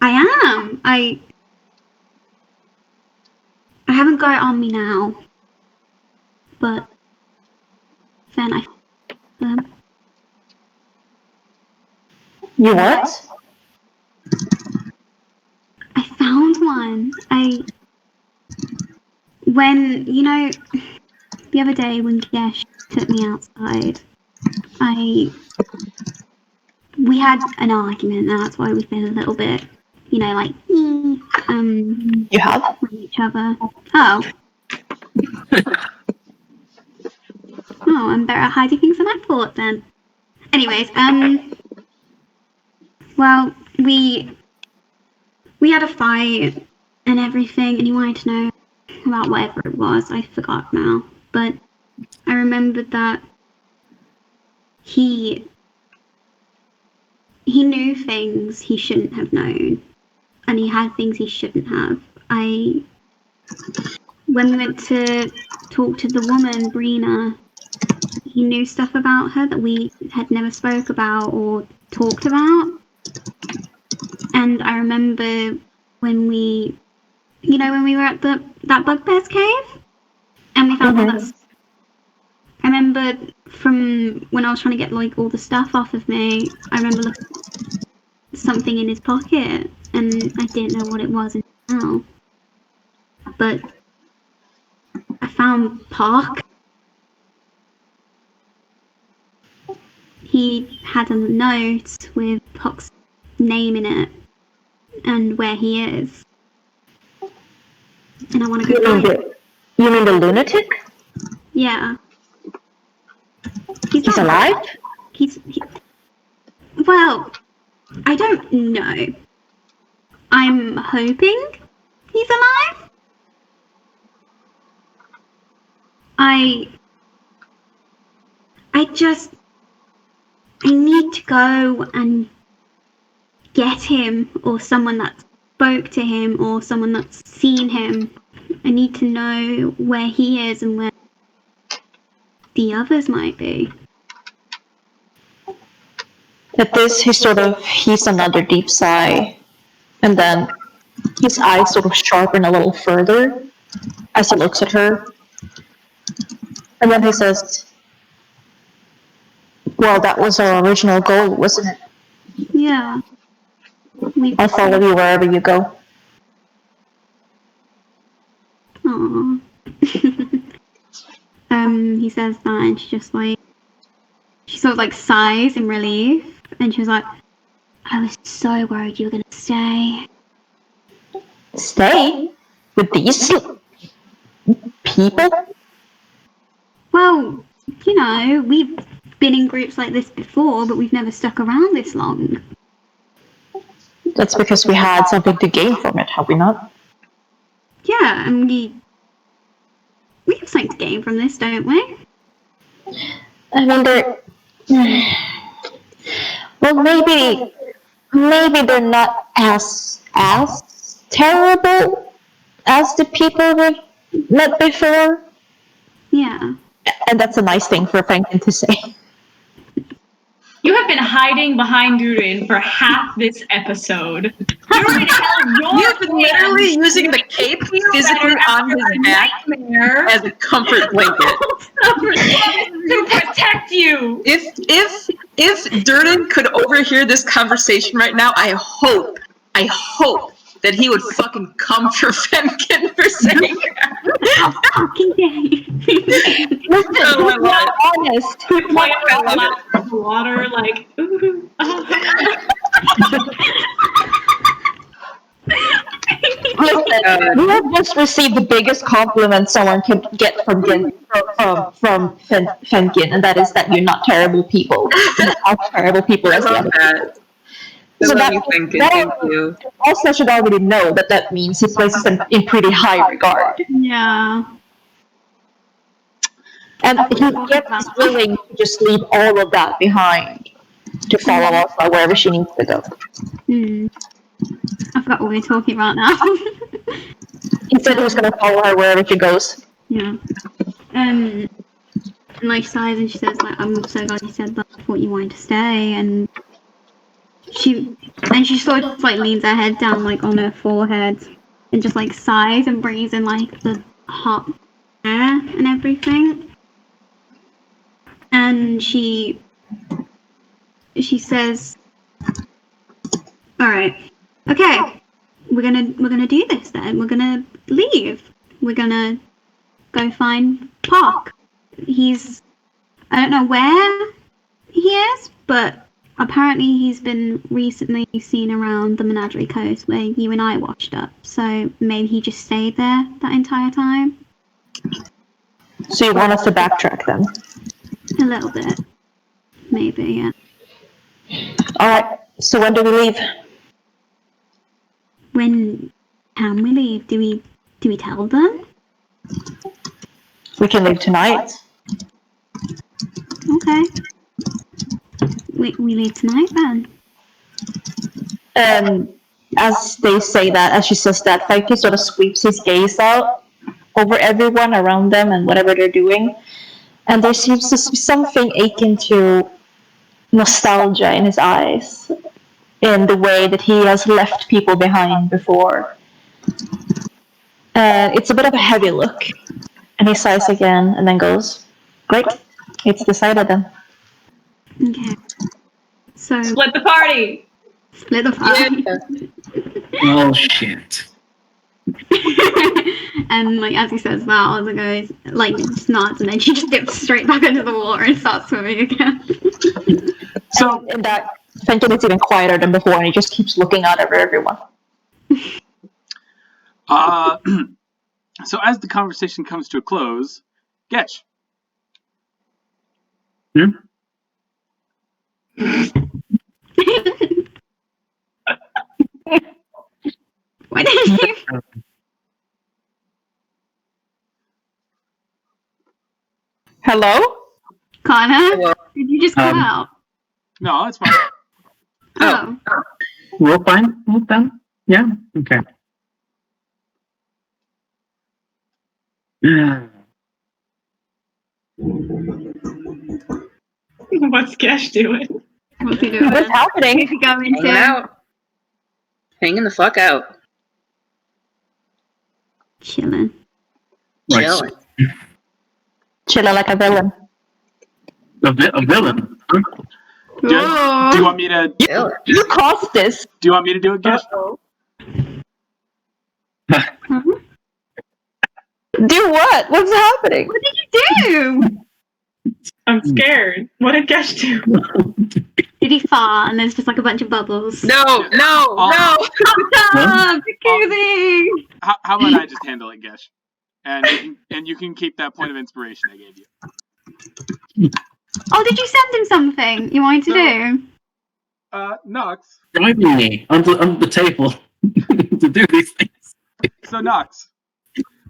am. I haven't got it on me now, but then I them. You what? I found one. When, you know, the other day when Gesh took me outside, we had an argument, and that's why we've been a little bit, you know, like, You have? with each other. Oh. Oh, I'm better at hiding things than I thought then. Anyways, well, we had a fight and everything, and he wanted to know about whatever it was. I forgot now, but I remembered that he knew things he shouldn't have known, and he had things he shouldn't have. When we went to talk to the woman, Brina, he knew stuff about her that we had never spoke about or talked about. And I remember when we were at that bugbear's cave, and we found all that. I remember from when I was trying to get like all the stuff off of me, I remember looking at something in his pocket, and I didn't know what it was until now. But I found Park. He had a note with Puck's name in it and where he is. And I want to go find him. You mean the lunatic? Yeah. He's alive? Well, I don't know. I'm hoping he's alive. I need to go and get him, or someone that spoke to him, or someone that's seen him. I need to know where he is and the others might be. At this, he sort of heaves another deep sigh, and then his eyes sort of sharpen a little further as he looks at her. And then he says, well, that was our original goal, wasn't it? Yeah. I'll follow you wherever you go. Aww. He says that, and she just like, she sort of like sighs in relief, and she was like, I was so worried you were gonna stay. Stay? With these people? Well, you know, we've been in groups like this before, but we've never stuck around this long. That's because we had something to gain from it, have we not? Yeah, and we have something to gain from this, don't we? I mean, well, maybe they're not as terrible as the people we've met before. Yeah. And that's a nice thing for Fenkin to say. You have been hiding behind Dhuur'in for half this episode. Dhuur'in held your You've been literally using the cape physically on his back nightmare as a comfort blanket. to protect you. If Dhuur'in could overhear this conversation right now, I hope that he would fucking come for Fenkin for saying that. Fucking day. Oh my lord. Honest. Like a lap of water, like ooh. Listen, we have just received the biggest compliment someone can get from Fenkin, and that is that you're not terrible people. You're not terrible people I as the love other. that. So I love you, Fenkin. Thank you. Also, should already know that means he places them in pretty high regard. Yeah. And he gets willing to just leave all of that behind to follow Ozla wherever she needs to go. I forgot what we were talking about now. He said he was going to follow her wherever she goes. Yeah. And like she sighs and she says like, I'm so glad you said that. I thought you wanted to stay. And she sort of like leans her head down like on her forehead and just like sighs and breathes in like the hot air and everything. And she says, all right, okay, we're gonna do this then. We're gonna leave. We're gonna go find Park. I don't know where he is, but apparently he's been recently seen around the Menagerie Coast where you and I washed up. So maybe he just stayed there that entire time. So you want us to backtrack then? A little bit, maybe, yeah. Alright, so when do we leave? When can we leave? Do we tell them? We can leave tonight. Okay. We leave tonight then. As they say that, as she says that, Fenkin sort of sweeps his gaze out over everyone around them and whatever they're doing. And there seems to be something akin to nostalgia in his eyes, in the way that he has left people behind before. It's a bit of a heavy look. And he sighs again and then goes, great, it's decided then. Okay. So Split the party. split the party. Oh shit. And like as he says that, Ozla goes like just nods, and then she just dips straight back into the water and starts swimming again. So in that, Fenkin is even quieter than before, and he just keeps looking out over everyone. So as the conversation comes to a close, Gesh. Why did you? Hello? Connor? Hello. Did you just come out? No, it's fine. Oh. We're fine. We're done. Yeah. Okay. What's Gesh doing? What's he doing? What's happening? If you go Hanging into out. Hanging the fuck out. chilling. Like Chilling. Chilla like a villain. a villain. Huh? Do you want me to? Chilling. You caused this. Do you want me to do it, Gesh? Huh? Do what? What's happening? What did you do? I'm scared. What did Gesh do? Did he fart and there's just like a bunch of bubbles? No. Stop! Jacuzzi! How about I just handle it, Gesh? And you can keep that point of inspiration I gave you. Oh, did you send him something you wanted to do? Nox. Driving me under the table to do these things. So Nox,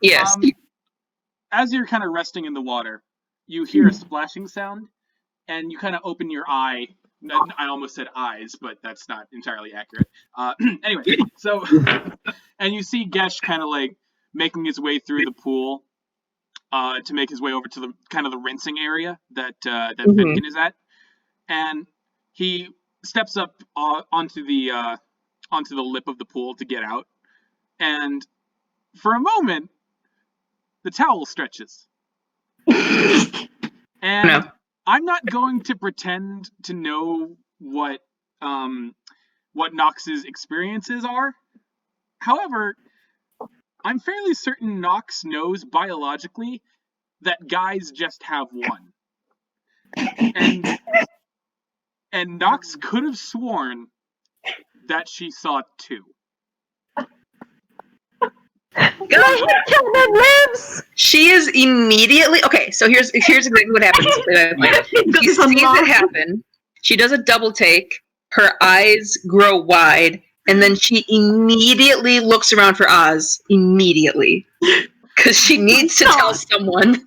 Yes. as you're kind of resting in the water, you hear a splashing sound, and you kind of open your eye. I almost said eyes, but that's not entirely accurate. Anyway, so and you see Gesh kind of like making his way through the pool to make his way over to the kind of the rinsing area that Fenkin is at, and he steps up onto the lip of the pool to get out, and for a moment, the towel stretches. And No. I'm not going to pretend to know what Nox's experiences are. However, I'm fairly certain Nox knows biologically that guys just have one. And Nox could have sworn that she saw two. Lives. She is immediately okay. So here's exactly what happens. She sees it happen. She does a double take. Her eyes grow wide, and then she immediately looks around for Oz. Immediately, because she needs to tell someone. Do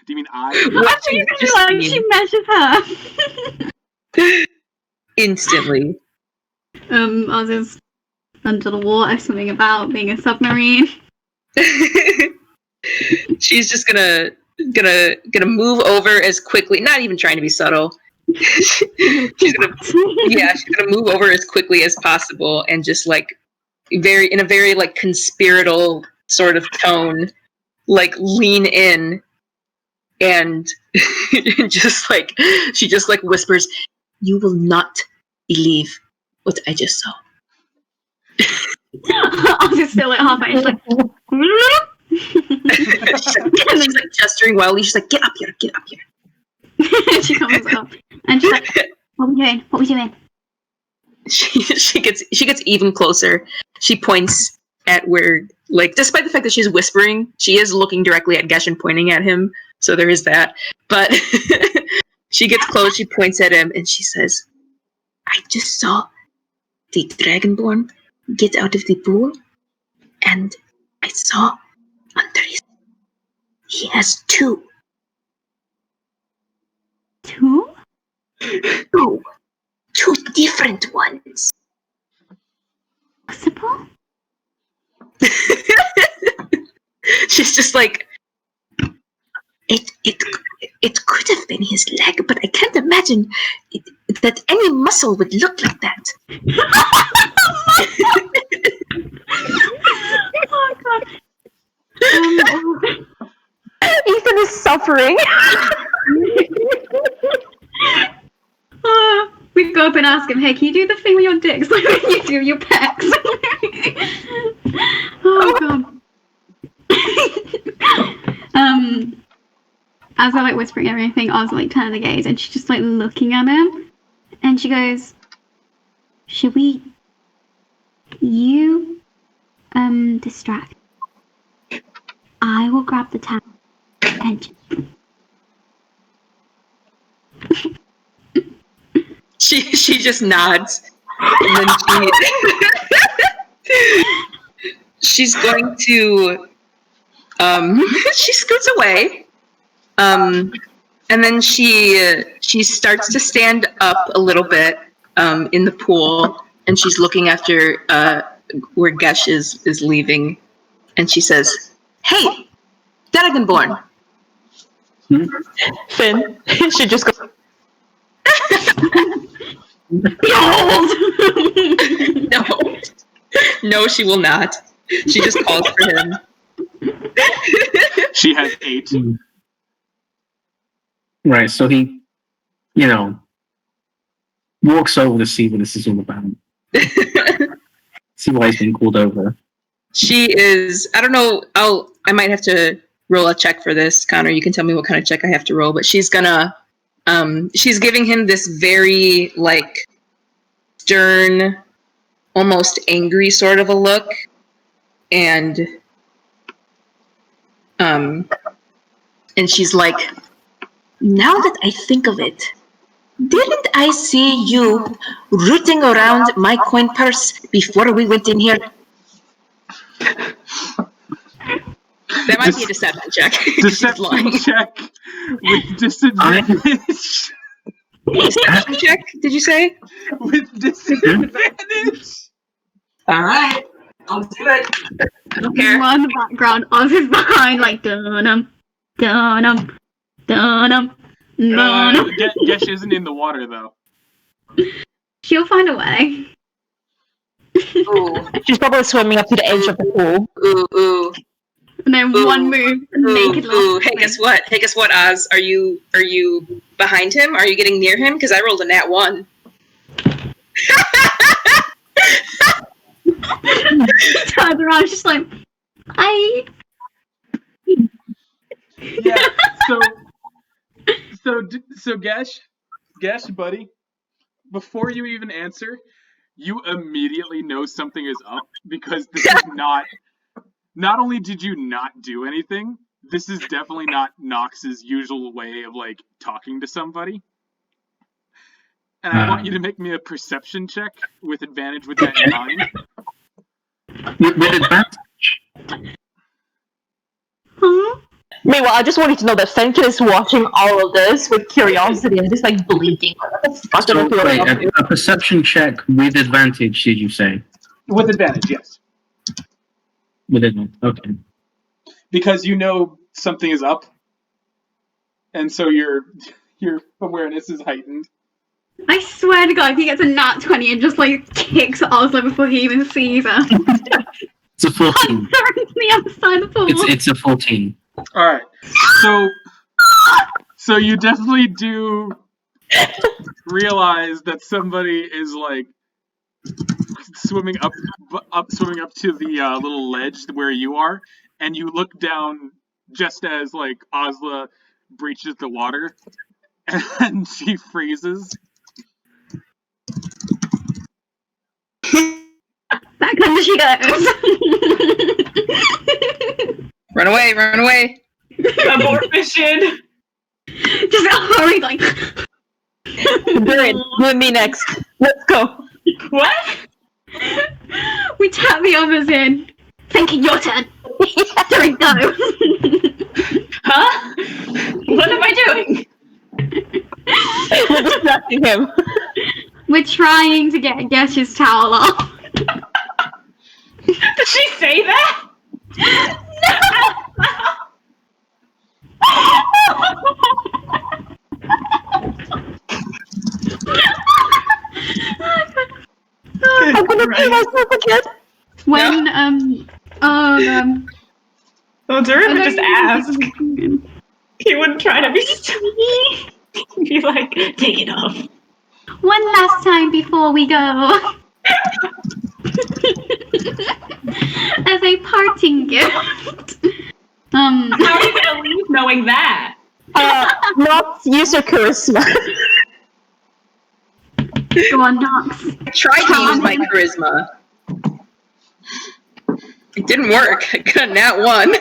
you mean I? What I she just like seen. she measures her. Instantly. Oz is under the water, something about being a submarine. She's just gonna move over as quickly, not even trying to be subtle. she's gonna move over as quickly as possible and just like in a very like conspiratorial sort of tone, like lean in and just like she just like whispers, "You will not believe what I just saw." Oz is still at halfway. She's like, she's like gesturing wildly. She's like, "Get up here, get up here." she comes up and she's like, "What are we doing? What are we doing?" She gets even closer. She points at where, like, despite the fact that she's whispering, she is looking directly at Gesh and pointing at him. So there is that. But she gets close. She points at him and she says, "I just saw the Dragonborn get out of the pool, and I saw under his. He has two. Two? Two different ones." Possible? She's just like, it could have been his leg, but I can't imagine that any muscle would look like that. Oh god. Ethan is suffering. We go up and ask him, "Hey, can you do the thing with your dicks like when you do your pecs?" Oh god. As I like whispering everything, Oz like turning the gaze and she's just like looking at him and she goes, "Should we distract? I will grab the towel and She just nods, and then she's going to she scoots away, and then she starts to stand up a little bit in the pool, and she's looking after where Gesh is leaving, and she says, "Hey, Dragonborn." Finn. She just goes. No. No, she will not. She just calls for him. She has 8. Right, so he, walks over to see what this is all about. See why he's been called over. She is, I don't know, I might have to roll a check for this, Connor. You can tell me what kind of check I have to roll, but she's gonna, she's giving him this very, stern, almost angry sort of a look. And she's like, now that I think of it, didn't I see you rooting around my coin purse before we went in here? That might be a deception check. Deception check with disadvantage. Deception check, did you say? With disadvantage. Alright, I'll do it. I don't care. Meanwhile, in the background, Oz is behind, like, dun-um, dun-um, dun-um, dun-um. Gesh isn't in the water, though. She'll find a way. Ooh, She's probably swimming up to the edge of the pool. ooh. And then Ooh, one move, and naked Ooh, hey, guess what? Oz? Are you behind him? Are you getting near him? Because I rolled a nat 1. Turns around, just like, hi. Yeah. So Gesh, buddy, before you even answer, you immediately know something is up because this is not. Not only did you not do anything, this is definitely not Nox's usual way of talking to somebody. And I want you to make me a perception check with advantage with that in mind. With advantage? Huh? Meanwhile, I just want you to know that Fenkin is watching all of this with curiosity and just blinking. So, wait, a perception check with advantage, did you say? With advantage, yes. With advantage, okay. Because you know something is up, and so your awareness is heightened. I swear to God, if he gets a nat 20 and just kicks Ozla before he even sees her. It's a 14. I'm throwing to the other side of the pool. It's a 14. All right, so you definitely do realize that somebody is swimming up to the little ledge where you are, and you look down just as Ozla breaches the water, and she freezes. Back under she goes. Run away. Abort mission. Just hurry, Dhuur'in, you and me next. Let's go. What? We tap the others in. Thinking your turn. Dhuur'in, go. Huh? What am I doing? We're distracting him. We're trying to get Gesh's towel off. Did she say that? I'm gonna kill myself again. When Well, Dhuur'in would just ask. He wouldn't try to be be like, take it off. One last time before we go. As a parting gift. How are you gonna leave knowing that? Not use your charisma. Go on, Nox. I tried to use my charisma. It didn't work. I got a nat 1.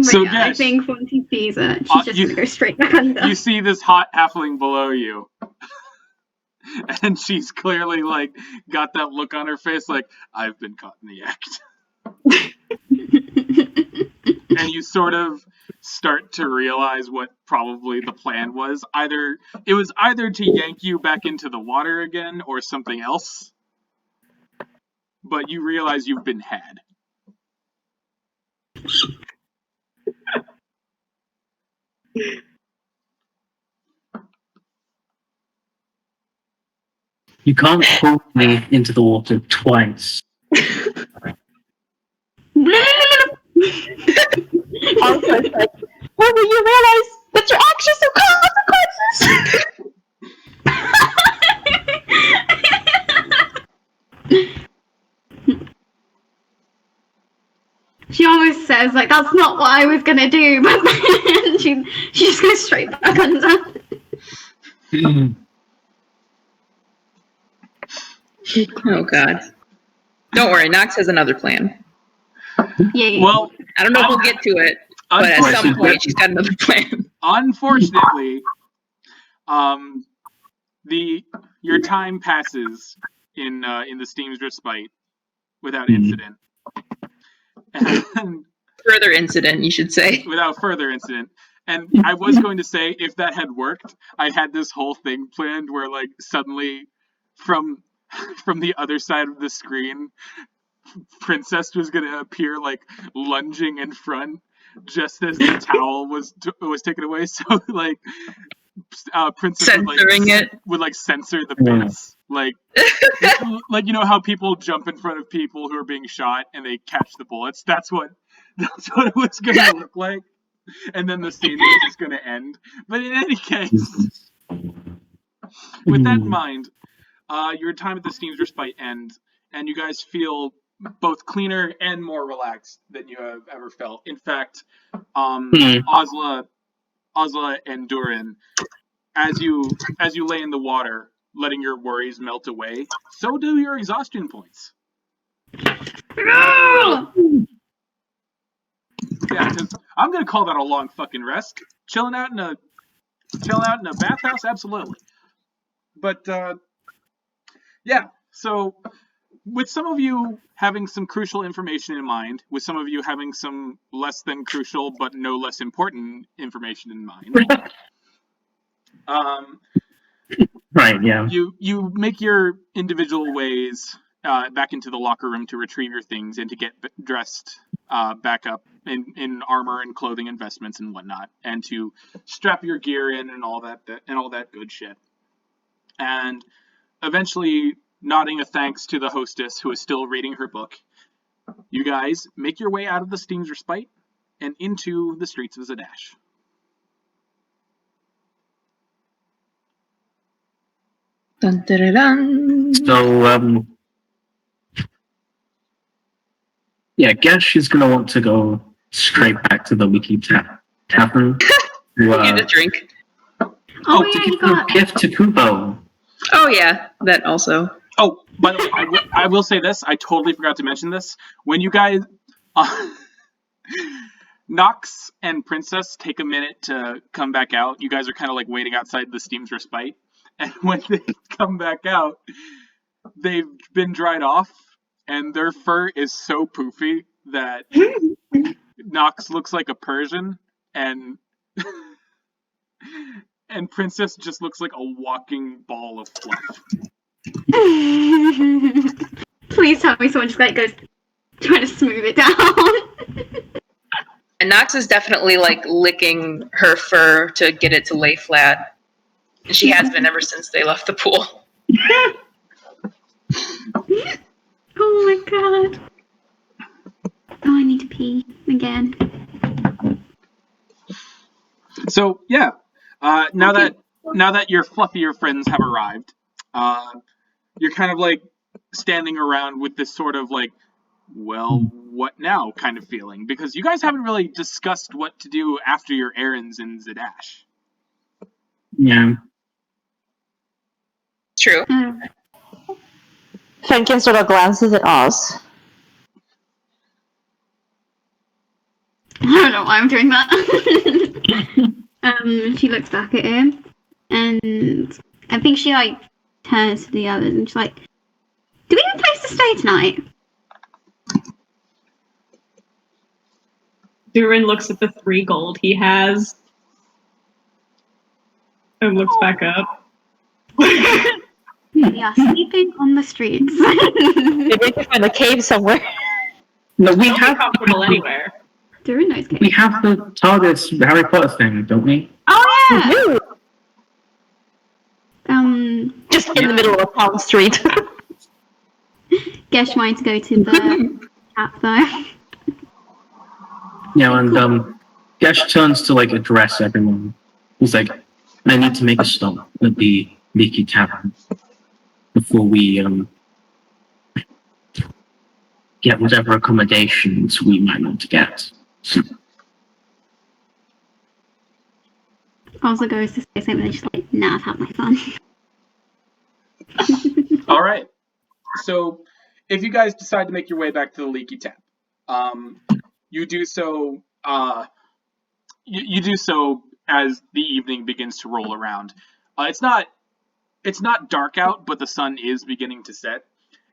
So Yeah, I Gesh, think once he sees it, she's just gonna go straight back under. you see this hot halfling below you, and she's clearly got that look on her face I've been caught in the act. And you sort of start to realize what probably the plan was. It was either to yank you back into the water again or something else. But you realize you've been had. You can't pull me into the water twice. Also, it's like, when will you realize that your actions have consequences? She almost says, like, that's not what I was gonna do, but then she just goes straight back under. Oh god. Don't worry, Nox has another plan. Yeah. Well, I don't know if we'll get to it, but at some point she's got another plan. unfortunately, your time passes in the Steam's Respite without incident. And Further incident, you should say. without further incident. And I was going to say, if that had worked, I had this whole thing planned where, like, suddenly from the other side of the screen, Princess was going to appear, like, lunging in front just as the towel was taken away. So, like, Princess Censoring would censor the bits. Like, like, you know how people jump in front of people who are being shot and they catch the bullets? That's what it was going to look like. And then the scene was just going to end. But in any case, with that in mind, your time at the Steam's Respite ends, and you guys feel both cleaner and more relaxed than you have ever felt. In fact, Ozla and Dhuur'in, as you lay in the water, letting your worries melt away, so do your exhaustion points. Yeah, because I'm gonna call that a long fucking rest. Chilling out in a bathhouse, absolutely. But yeah, so with some of you having some crucial information in mind, with some of you having some less than crucial but no less important information in mind, Right, yeah. you make your individual ways back into the locker room to retrieve your things and to get dressed back up in armor and clothing investments and whatnot, and to strap your gear in and all that good shit. And eventually, nodding a thanks to the hostess who is still reading her book, you guys make your way out of the Steam's Respite and into the streets of Zadash. Dun, dun, dun, dun. So, yeah, Gesh is going to want to go straight back to the Wiki Tavern. Get a drink. Oh, to yeah, give you got... a gift to Kubo. Oh yeah, that also. Oh, by the way, I will say this. I totally forgot to mention this. When you guys... Nox and Princess take a minute to come back out. You guys are kind of like waiting outside the Steam's Respite. And when they come back out, they've been dried off, and their fur is so poofy that Nox looks like a Persian, and Princess just looks like a walking ball of fluff. Please tell me someone just goes trying to smooth it down. And Nox is definitely like licking her fur to get it to lay flat. And she has been ever since they left the pool. Oh my god. Oh, I need to pee again. So yeah, now that your fluffier friends have arrived, you're kind of like standing around with this sort of like, well, what now kind of feeling, because you guys haven't really discussed what to do after your errands in Zadash. Yeah. True. Fenkin sort of glances at Oz. I don't know why I'm doing that. She looks back at him, and I think she like turns to the others and she's like, "Do we have a place to stay tonight?" Dhuur'in looks at the 3 gold he has and looks back up. We are sleeping on the streets. Maybe we can find a cave somewhere. No, we Don't be have comfortable anywhere. Dhuur'in knows cave. we have the TARDIS Harry Potter thing, don't we? Oh yeah. Just Just in the middle of a town street. Gesh wanted to go to the tap though. Yeah, and Gesh turns to like address everyone. He's like, I need to make a stop at the Leaky Tavern before we get whatever accommodations we might want to get. So, Also goes to say something just like, nah, I've had my fun. All right. So, if you guys decide to make your way back to the Leaky Tap, you do so. You do so as the evening begins to roll around. It's not dark out, but the sun is beginning to set,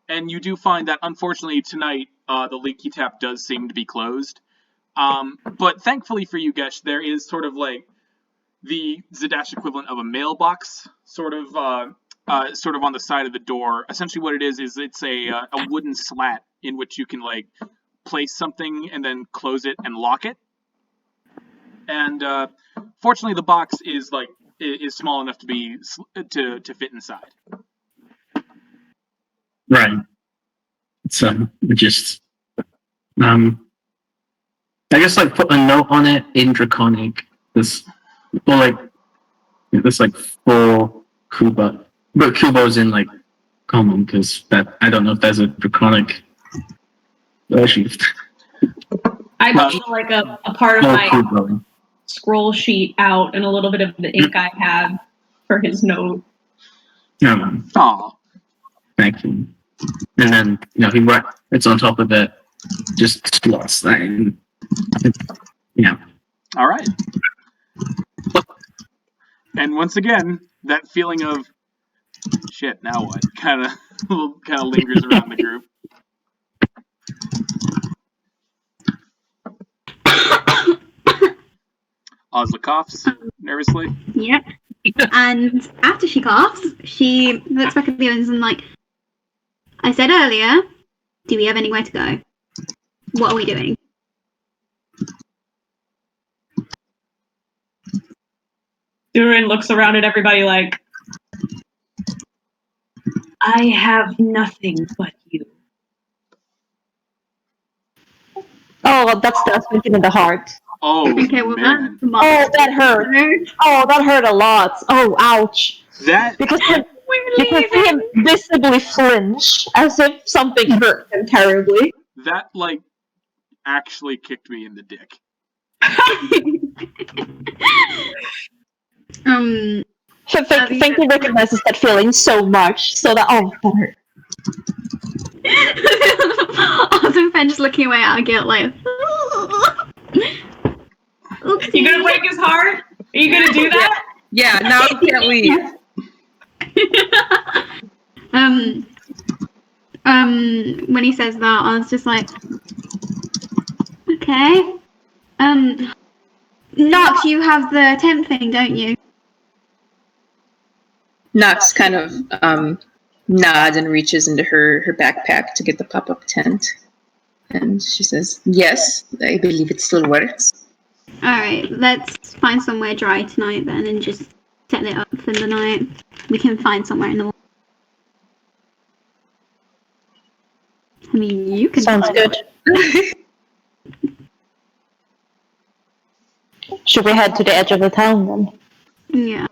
and you do find that unfortunately tonight the Leaky Tap does seem to be closed. But thankfully for you, Gesh, there is sort of like the Zadash equivalent of a mailbox, sort of on the side of the door. Essentially, what it is it's a wooden slat in which you can like place something and then close it and lock it. And fortunately, the box is small enough to be to fit inside. right. So just I guess like put a note on it in Draconic. There's 4 Kuba, but Kubo's in like common because that I don't know if there's a Draconic version. I put like a part of my Kubo. scroll sheet out and a little bit of the ink I have for his note. Aw. Thank you. And then he it's on top of it, just slots that in. Yeah. All right. And once again, that feeling of shit. Now what? Kind of lingers around the group. Ozla coughs nervously. Yep. And after she coughs, she looks back at the others and like, I said earlier, do we have anywhere to go? What are we doing? Dhuur'in looks around at everybody like, I have nothing but you. Oh, that's the Fenkin in the heart. Oh, Okay, well man. that's Oh, that hurt. Oh, that hurt a lot. Oh, ouch. That Because you can see him visibly flinch as if something hurt him terribly. that like actually kicked me in the dick. Fenkin recognizes that feeling so much, so that that hurt. Awesome Fen just looking away out of guilt like oopsie. You gonna break his heart? Are you gonna do that? Yeah, now you can't leave. When he says that, I was just like, okay. Nox, you have the tent thing, don't you? Nox kind of nods and reaches into her backpack to get the pop-up tent. And she says, yes, I believe it still works. Alright, let's find somewhere dry tonight then and just set it up for the night. We can find somewhere in the morning. I mean, you can Sounds find good. Should we head to the edge of the town then? Yeah.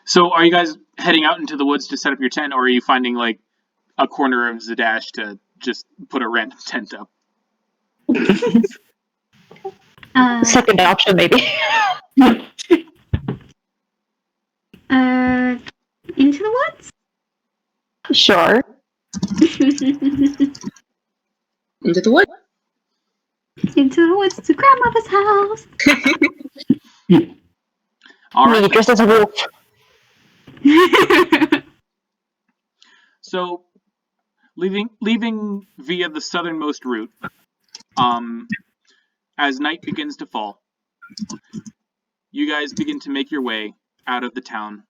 So, are you guys heading out into the woods to set up your tent, or are you finding like a corner of Zadash to just put a random tent up? Second option, maybe. Into the woods? Sure. Into the wood. Into the woods to grandmother's house. All right. Me dressed as a wolf. So, leaving via the southernmost route, as night begins to fall, you guys begin to make your way out of the town,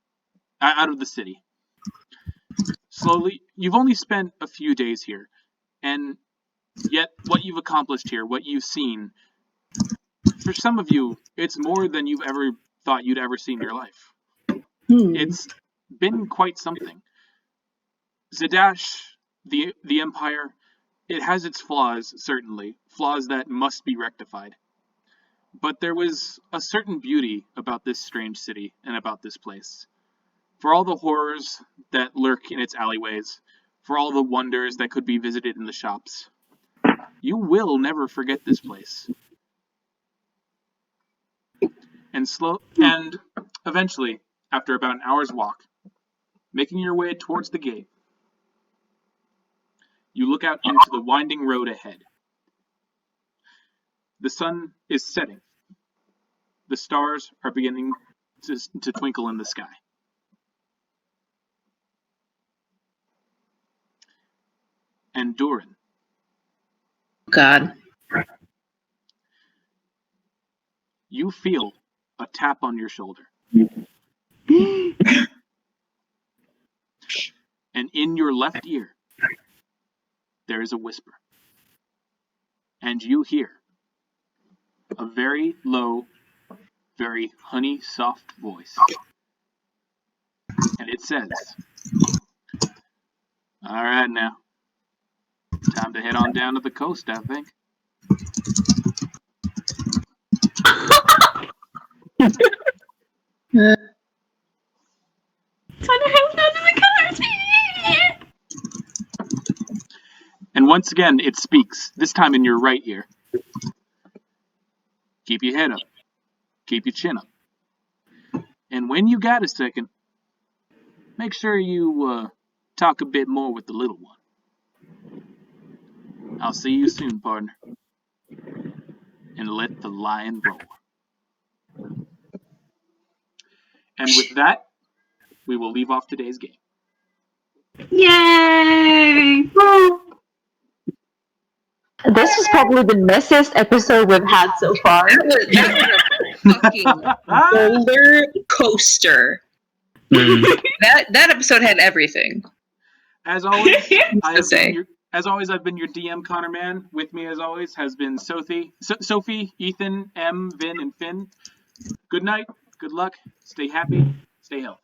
out of the city. Slowly, you've only spent a few days here, and yet what you've accomplished here, what you've seen, for some of you, it's more than you've ever thought you'd ever see in your life. It's been quite something. Zadash, the Empire, it has its flaws, certainly, flaws that must be rectified. But there was a certain beauty about this strange city and about this place. For all the horrors that lurk in its alleyways, for all the wonders that could be visited in the shops, you will never forget this place. And eventually, after about an hour's walk, making your way towards the gate, you look out into the winding road ahead. The sun is setting. The stars are beginning to twinkle in the sky. And Dhuur'in, God. you feel a tap on your shoulder. And in your left ear, there is a whisper. And you hear a very low, very honey soft voice. And it says, "All right now, time to head on down to the coast, I think." And once again, it speaks, this time in your right ear. Keep your head up. Keep your chin up. And when you got a second, make sure you talk a bit more with the little one. I'll see you soon, partner. And let the lion roar. And with that, we will leave off today's game. Yay! This was probably the messiest episode we've had so far. That was a fucking roller coaster. That episode had everything. As always, say. I've been your DM, Connor Man. With me, as always, has been Sophie, Ethan, M, Vinn, and Finn. Good night. Good luck. Stay happy. Stay healthy.